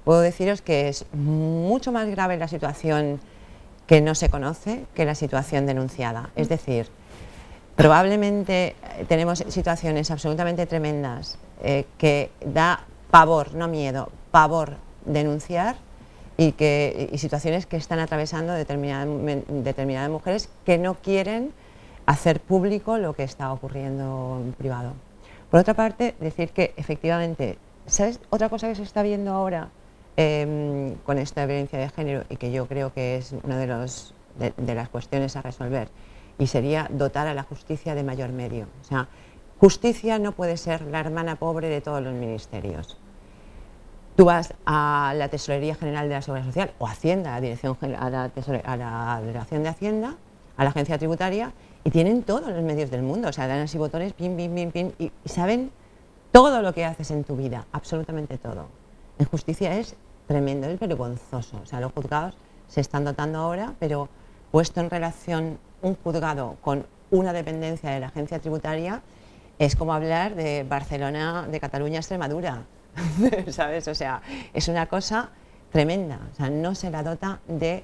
puedo deciros que es mucho más grave la situación que no se conoce que la situación denunciada. Es decir, probablemente tenemos situaciones absolutamente tremendas que da pavor, no miedo, pavor denunciar, y situaciones que están atravesando determinadas mujeres que no quieren hacer público lo que está ocurriendo en privado. Por otra parte, decir que efectivamente, ¿sabes? Otra cosa que se está viendo ahora con esta violencia de género, y que yo creo que es una de las cuestiones a resolver, y sería dotar a la justicia de mayor medio. O sea, justicia no puede ser la hermana pobre de todos los ministerios. Tú vas a la Tesorería General de la Seguridad Social o Hacienda, a la Delegación de Hacienda, a la Agencia Tributaria, y tienen todos los medios del mundo. O sea, dan así botones, pin, pin, pin, pin, y saben todo lo que haces en tu vida, absolutamente todo. En justicia es tremendo, es vergonzoso. O sea, los juzgados se están dotando ahora, pero puesto en relación un juzgado con una dependencia de la Agencia Tributaria, es como hablar de Barcelona, de Cataluña, Extremadura. ¿Sabes? O sea, es una cosa tremenda. O sea, no se la dota de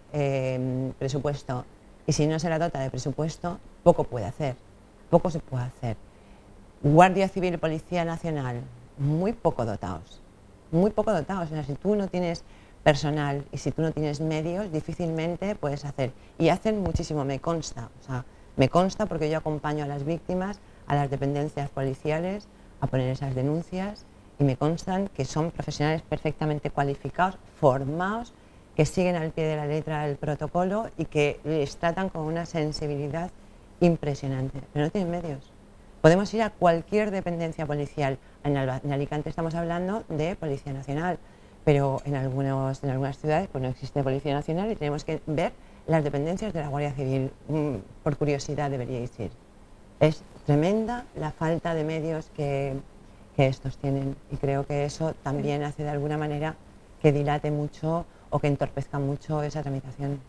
presupuesto. Y si no se la dota de presupuesto, poco puede hacer. Poco se puede hacer. Guardia Civil, Policía Nacional, muy poco dotados. Muy poco dotados. O sea, si tú no tienes personal y si tú no tienes medios, difícilmente puedes hacer. Y hacen muchísimo, me consta. O sea, me consta porque yo acompaño a las víctimas, a las dependencias policiales, a poner esas denuncias. y me constan que son profesionales perfectamente cualificados, formados, que siguen al pie de la letra el protocolo y que les tratan con una sensibilidad impresionante, pero no tienen medios. Podemos ir a cualquier dependencia policial. En Alicante estamos hablando de Policía Nacional, pero en algunas ciudades pues no existe Policía Nacional y tenemos que ver las dependencias de la Guardia Civil. Por curiosidad deberíais ir. Es tremenda la falta de medios que estos tienen y creo que eso también hace de alguna manera que dilate mucho o que entorpezca mucho esa tramitación.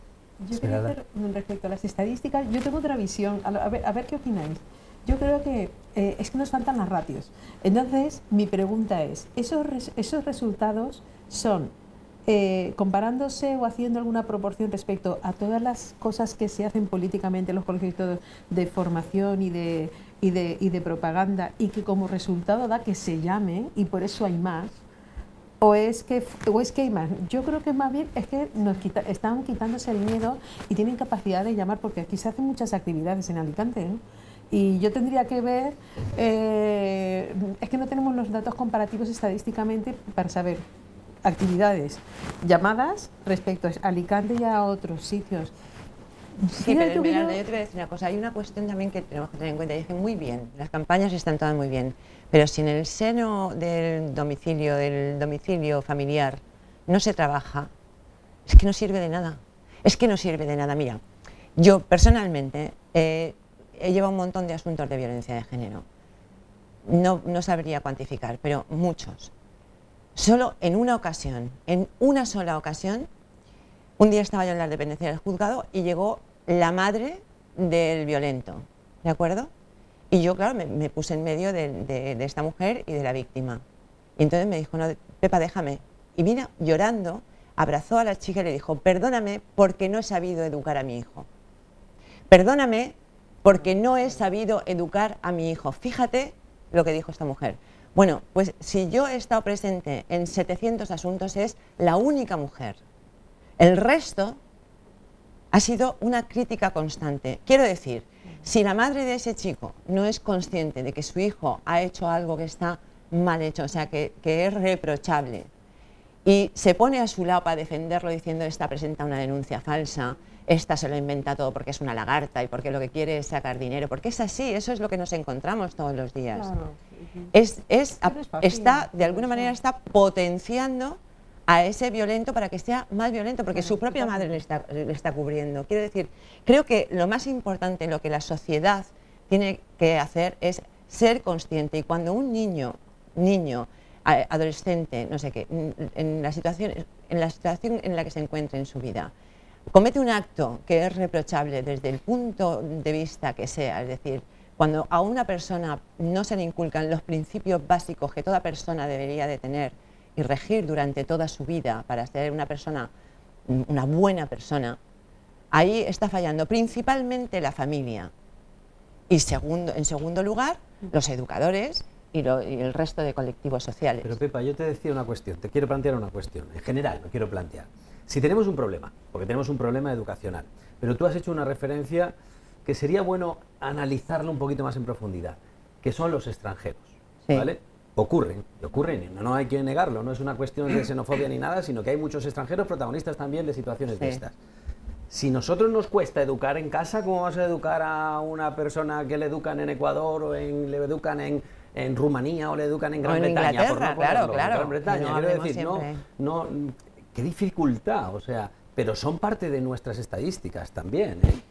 Yo quería hacer, respecto a las estadísticas, yo tengo otra visión, a ver qué opináis. Yo creo que es que nos faltan las ratios. Entonces, mi pregunta es, ¿esos resultados son comparándose o haciendo alguna proporción respecto a todas las cosas que se hacen políticamente en los colegios de formación y de propaganda y que como resultado da que se llamen y por eso hay más? ¿O es que hay más? Yo creo que más bien es que están quitándose el miedo y tienen capacidad de llamar, porque aquí se hacen muchas actividades en Alicante, ¿eh? Y yo tendría que ver, es que no tenemos los datos comparativos estadísticamente para saber actividades llamadas respecto a Alicante y a otros sitios. Sí, pero Esmeralda, yo te voy a decir una cosa, hay una cuestión también que tenemos que tener en cuenta, y dicen muy bien, las campañas están todas muy bien, pero si en el seno del domicilio familiar no se trabaja, es que no sirve de nada, Mira, yo personalmente he llevado un montón de asuntos de violencia de género, no sabría cuantificar, pero muchos. Solo en una sola ocasión, un día estaba yo en la dependencia del juzgado y llegó la madre del violento, ¿de acuerdo? Y yo, claro, me puse en medio de esta mujer y de la víctima. Y entonces me dijo, no, Pepa, déjame. Y vino llorando, abrazó a la chica y le dijo, perdóname porque no he sabido educar a mi hijo. Perdóname porque no he sabido educar a mi hijo. Fíjate lo que dijo esta mujer. Bueno, pues si yo he estado presente en 700 asuntos, es la única mujer. El resto ha sido una crítica constante. Quiero decir, si la madre de ese chico no es consciente de que su hijo ha hecho algo que está mal hecho, o sea, que es reprochable, y se pone a su lado para defenderlo diciendo esta presenta una denuncia falsa, esta se lo inventa todo porque es una lagarta y porque lo que quiere es sacar dinero, porque es así, eso es lo que nos encontramos todos los días. Claro. De alguna manera está potenciando a ese violento para que sea más violento, porque su propia madre le está cubriendo. Quiero decir, creo que lo más importante, lo que la sociedad tiene que hacer es ser consciente, y cuando un niño, adolescente, no sé qué, en la situación en la que se encuentre en su vida, comete un acto que es reprochable desde el punto de vista que sea, es decir, cuando a una persona no se le inculcan los principios básicos que toda persona debería de tener y regir durante toda su vida para ser una persona, una buena persona, ahí está fallando principalmente la familia y en segundo lugar los educadores y el resto de colectivos sociales. Pero Pepa, yo te decía una cuestión, te quiero plantear una cuestión, en general lo quiero plantear. Si tenemos un problema, porque tenemos un problema educacional, pero tú has hecho una referencia que sería bueno analizarlo un poquito más en profundidad, que son los extranjeros, sí. ¿Vale? Ocurren, no hay que negarlo, no es una cuestión de xenofobia ni nada, sino que hay muchos extranjeros protagonistas también de situaciones de estas. Si nosotros nos cuesta educar en casa, ¿cómo vas a educar a una persona que le educan en Ecuador o le educan en Rumanía o le educan en Gran Bretaña? Por no claro. Gran Bretaña, No, quiero decir, qué dificultad, o sea, pero son parte de nuestras estadísticas también, ¿eh?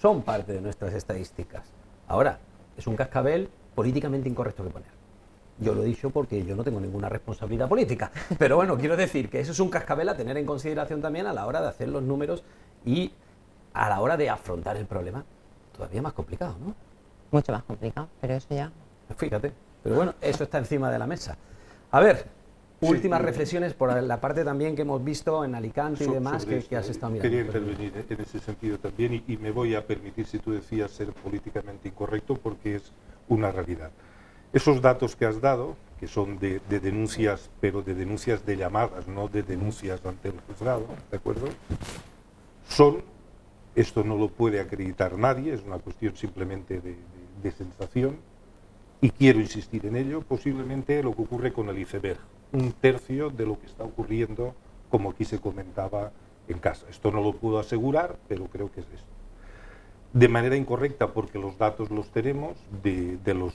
Son parte de nuestras estadísticas. Ahora, es un cascabel políticamente incorrecto que poner. Yo lo he dicho porque yo no tengo ninguna responsabilidad política, pero bueno, quiero decir que eso es un cascabel a tener en consideración también a la hora de hacer los números y a la hora de afrontar el problema. Todavía más complicado, ¿no? Mucho más complicado, pero eso ya... Fíjate, pero bueno, eso está encima de la mesa. A ver, últimas reflexiones por la parte también que hemos visto en Alicante y demás que has estado mirando. Quería intervenir en ese sentido también y me voy a permitir, si tú decías, ser políticamente incorrecto porque es una realidad. Esos datos que has dado, que son de denuncias, pero de denuncias de llamadas, no de denuncias ante el juzgado, ¿de acuerdo? Esto no lo puede acreditar nadie, es una cuestión simplemente de sensación, y quiero insistir en ello, posiblemente lo que ocurre con el iceberg, un tercio de lo que está ocurriendo, como aquí se comentaba, en casa. Esto no lo puedo asegurar, pero creo que es esto. De manera incorrecta, porque los datos los tenemos, de los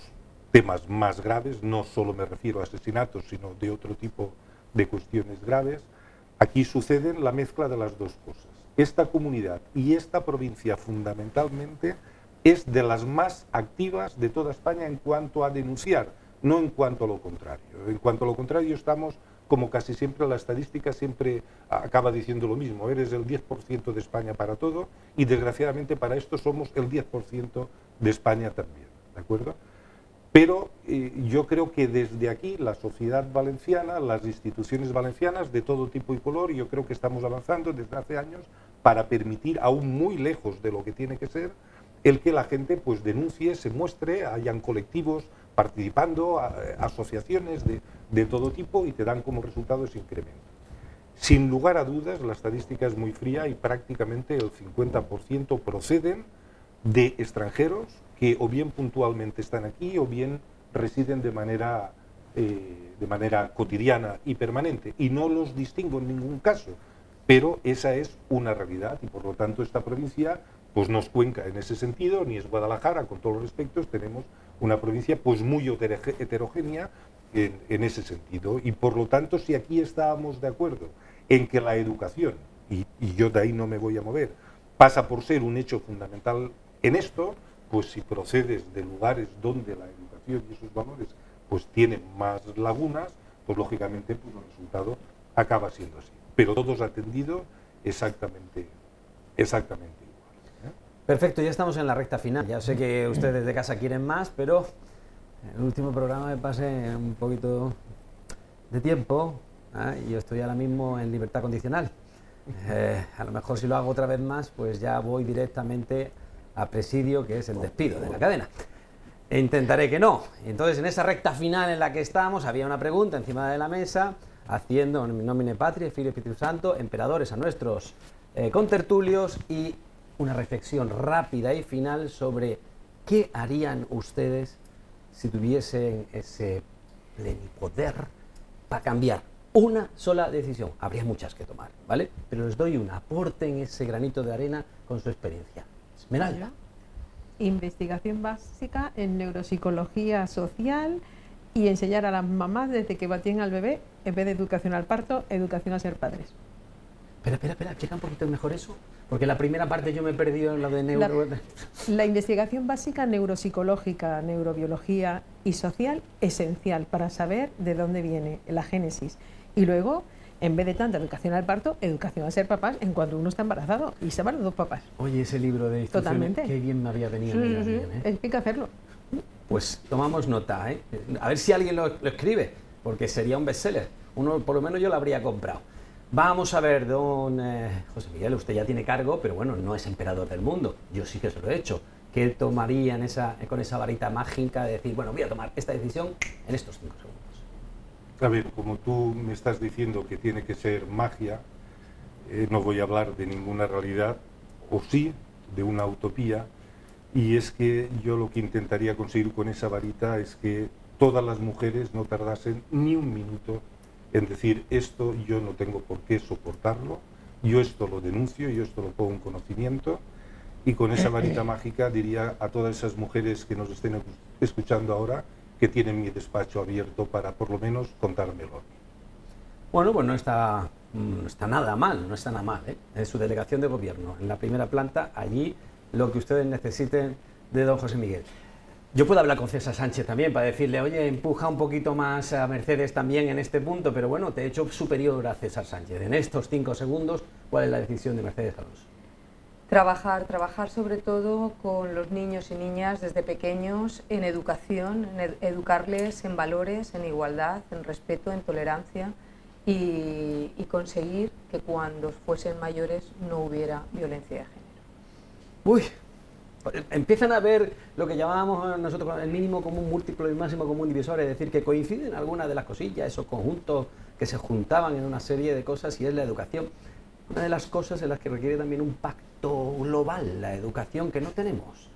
temas más graves, no solo me refiero a asesinatos, sino de otro tipo de cuestiones graves, aquí sucede la mezcla de las dos cosas. Esta comunidad y esta provincia fundamentalmente es de las más activas de toda España en cuanto a denunciar, no en cuanto a lo contrario. En cuanto a lo contrario estamos, como casi siempre, la estadística siempre acaba diciendo lo mismo, eres el 10% de España para todo y desgraciadamente para esto somos el 10% de España también, ¿de acuerdo? Pero yo creo que desde aquí la sociedad valenciana, las instituciones valencianas de todo tipo y color, yo creo que estamos avanzando desde hace años para permitir, aún muy lejos de lo que tiene que ser, el que la gente pues denuncie, se muestre, hayan colectivos participando, asociaciones de todo tipo y te dan como resultado ese incremento. Sin lugar a dudas, la estadística es muy fría y prácticamente el 50% proceden de extranjeros que o bien puntualmente están aquí o bien residen de manera cotidiana y permanente. Y no los distingo en ningún caso, pero esa es una realidad y por lo tanto esta provincia pues no es Cuenca en ese sentido, ni es Guadalajara, con todos los respectos, tenemos una provincia pues muy heterogénea en ese sentido y por lo tanto si aquí estábamos de acuerdo en que la educación, y yo de ahí no me voy a mover, pasa por ser un hecho fundamental en esto, pues si procedes de lugares donde la educación y esos valores pues tienen más lagunas, pues lógicamente pues el resultado acaba siendo así. Pero todos atendidos exactamente igual. Perfecto, ya estamos en la recta final. Ya sé que ustedes de casa quieren más, pero en el último programa me pasé un poquito de tiempo y yo estoy ahora mismo en libertad condicional. A lo mejor si lo hago otra vez más, pues ya voy directamente a presidio, que es el despido de la cadena. E intentaré que no. Entonces, en esa recta final en la que estamos, había una pregunta encima de la mesa, haciendo nomine Patria, Filio Espíritu Santo, emperadores a nuestros contertulios y una reflexión rápida y final sobre qué harían ustedes si tuviesen ese plenipoder para cambiar una sola decisión. Habría muchas que tomar, ¿vale? Pero les doy una, aporten ese granito de arena con su experiencia. Esmeralda. Investigación básica en neuropsicología social y enseñar a las mamás desde que batían al bebé, en vez de educación al parto, educación a ser padres. Espera, explica un poquito mejor eso, porque la primera parte yo me he perdido en la de neuro... La investigación básica neuropsicológica, neurobiología y social, esencial para saber de dónde viene la génesis. Y luego, en vez de tanta educación al parto, educación a ser papás en cuanto uno está embarazado y se van los dos papás. Oye, ese libro de instrucciones, totalmente. Qué bien me había venido. Explica hacerlo. Pues tomamos nota, ¿eh? A ver si alguien lo escribe, porque sería un bestseller. Uno, por lo menos yo lo habría comprado. Vamos a ver, don José Miguel, usted ya tiene cargo, pero bueno, no es emperador del mundo. Yo sí que se lo he hecho. ¿Qué tomarían con esa varita mágica de decir, bueno, voy a tomar esta decisión en estos 5 segundos? A ver, como tú me estás diciendo que tiene que ser magia, no voy a hablar de ninguna realidad, o sí, de una utopía, y es que yo lo que intentaría conseguir con esa varita es que todas las mujeres no tardasen ni un minuto en decir, esto yo no tengo por qué soportarlo, yo esto lo denuncio, yo esto lo pongo en conocimiento, y con esa varita mágica diría a todas esas mujeres que nos estén escuchando ahora que tienen mi despacho abierto para por lo menos contármelo. Bueno, pues no está nada mal, ¿eh? En su delegación de gobierno, en la primera planta, allí lo que ustedes necesiten de don José Miguel. Yo puedo hablar con César Sánchez también para decirle, oye, empuja un poquito más a Mercedes también en este punto, pero bueno, te he hecho superior a César Sánchez. En estos 5 segundos, ¿cuál es la decisión de Mercedes Alonso? Trabajar sobre todo con los niños y niñas desde pequeños en educación, educarles en valores, en igualdad, en respeto, en tolerancia y conseguir que cuando fuesen mayores no hubiera violencia de género. Uy, empiezan a ver lo que llamábamos nosotros el mínimo común múltiplo y el máximo común divisor, es decir, que coinciden algunas de las cosillas, esos conjuntos que se juntaban en una serie de cosas y es la educación. Una de las cosas en las que requiere también un pacto global, la educación que no tenemos.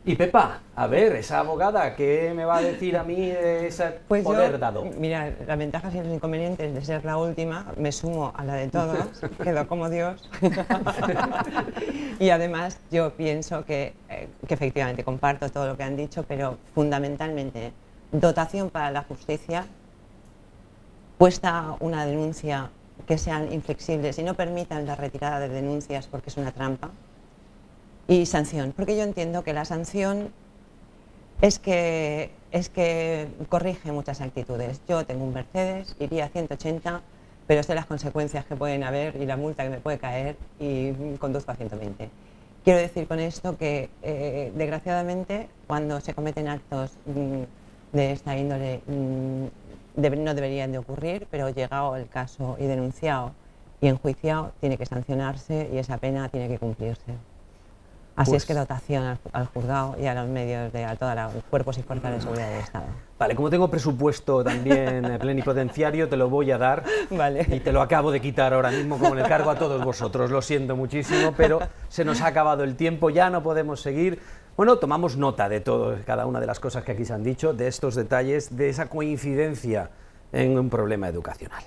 Y Pepa, a ver, esa abogada, ¿qué me va a decir a mí de ese Pues poder yo, dado? mira, las ventajas y los inconvenientes de ser la última, me sumo a la de todos, quedo como Dios. Y además yo pienso que efectivamente comparto todo lo que han dicho, pero fundamentalmente dotación para la justicia, puesta una denuncia, que sean inflexibles y no permitan la retirada de denuncias porque es una trampa. Y sanción, porque yo entiendo que la sanción es que corrige muchas actitudes. Yo tengo un Mercedes, iría a 180, pero sé las consecuencias que pueden haber y la multa que me puede caer y conduzco a 120. Quiero decir con esto que, desgraciadamente, cuando se cometen actos de esta índole, no deberían de ocurrir, pero llegado el caso y denunciado y enjuiciado, tiene que sancionarse y esa pena tiene que cumplirse. Así Pues, es que dotación al juzgado y a los medios, a todos los cuerpos y fuerzas de seguridad del Estado. Vale, como tengo presupuesto también plenipotenciario, te lo voy a dar. Vale. Y te lo acabo de quitar ahora mismo con el cargo a todos vosotros. Lo siento muchísimo, pero se nos ha acabado el tiempo, ya no podemos seguir. Bueno, tomamos nota de todo, cada una de las cosas que aquí se han dicho, de estos detalles, de esa coincidencia en un problema educacional.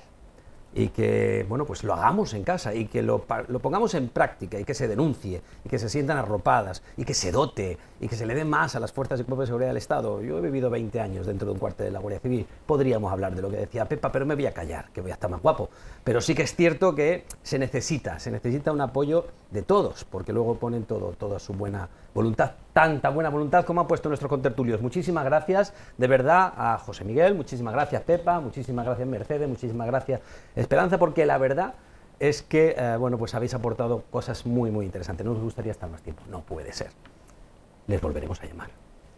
Y que, bueno, pues lo hagamos en casa y que lo pongamos en práctica y que se denuncie y que se sientan arropadas y que se dote y que se le dé más a las fuerzas y cuerpos de seguridad del Estado. Yo he vivido 20 años dentro de un cuartel de la Guardia Civil. Podríamos hablar de lo que decía Pepa, pero me voy a callar, que voy a estar más guapo. Pero sí que es cierto que se necesita un apoyo de todos, porque luego ponen toda su buena voluntad, tanta buena voluntad como han puesto nuestros contertulios. Muchísimas gracias, de verdad, a José Miguel, muchísimas gracias Pepa, muchísimas gracias Mercedes, muchísimas gracias Esperanza, porque la verdad es que, bueno, pues habéis aportado cosas muy, muy interesantes. No nos gustaría estar más tiempo, no puede ser. Les volveremos a llamar.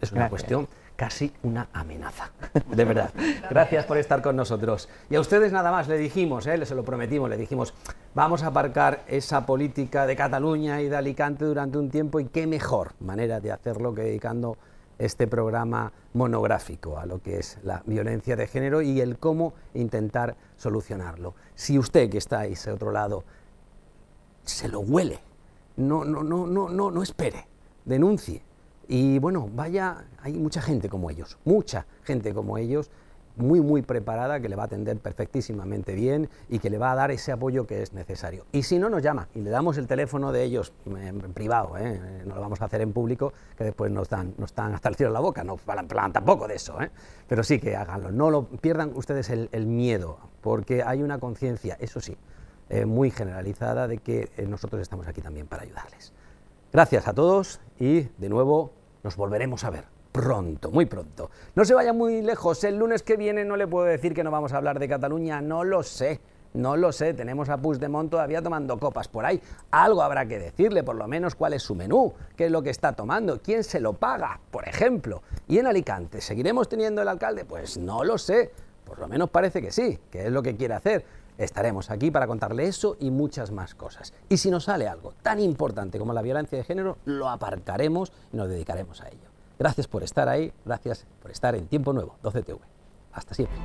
Es una cuestión, casi una amenaza, de verdad. Gracias por estar con nosotros. Y a ustedes nada más, le dijimos, se lo prometimos, le dijimos, vamos a aparcar esa política de Cataluña y de Alicante durante un tiempo, y qué mejor manera de hacerlo que dedicando este programa monográfico a lo que es la violencia de género y el cómo intentar solucionarlo. Si usted que está ahí, ese otro lado, se lo huele, no espere, denuncie. Y bueno, vaya, hay mucha gente como ellos, muy, muy preparada, que le va a atender perfectísimamente bien y que le va a dar ese apoyo que es necesario. Y si no, nos llama y le damos el teléfono de ellos en privado, no lo vamos a hacer en público, que después nos dan hasta el cielo en la boca, no plan tampoco de eso, pero sí que háganlo, no lo pierdan ustedes el miedo, porque hay una conciencia, eso sí, muy generalizada de que nosotros estamos aquí también para ayudarles. Gracias a todos y de nuevo nos volveremos a ver pronto, muy pronto. No se vaya muy lejos, el lunes que viene no le puedo decir que no vamos a hablar de Cataluña, no lo sé, tenemos a Puigdemont todavía tomando copas por ahí, algo habrá que decirle, por lo menos cuál es su menú, qué es lo que está tomando, quién se lo paga, por ejemplo. Y en Alicante, ¿seguiremos teniendo el alcalde? Pues no lo sé, por lo menos parece que sí, que es lo que quiere hacer. Estaremos aquí para contarle eso y muchas más cosas. Y si nos sale algo tan importante como la violencia de género, lo aparcaremos y nos dedicaremos a ello. Gracias por estar ahí, gracias por estar en Tiempo Nuevo, 12TV. Hasta siempre.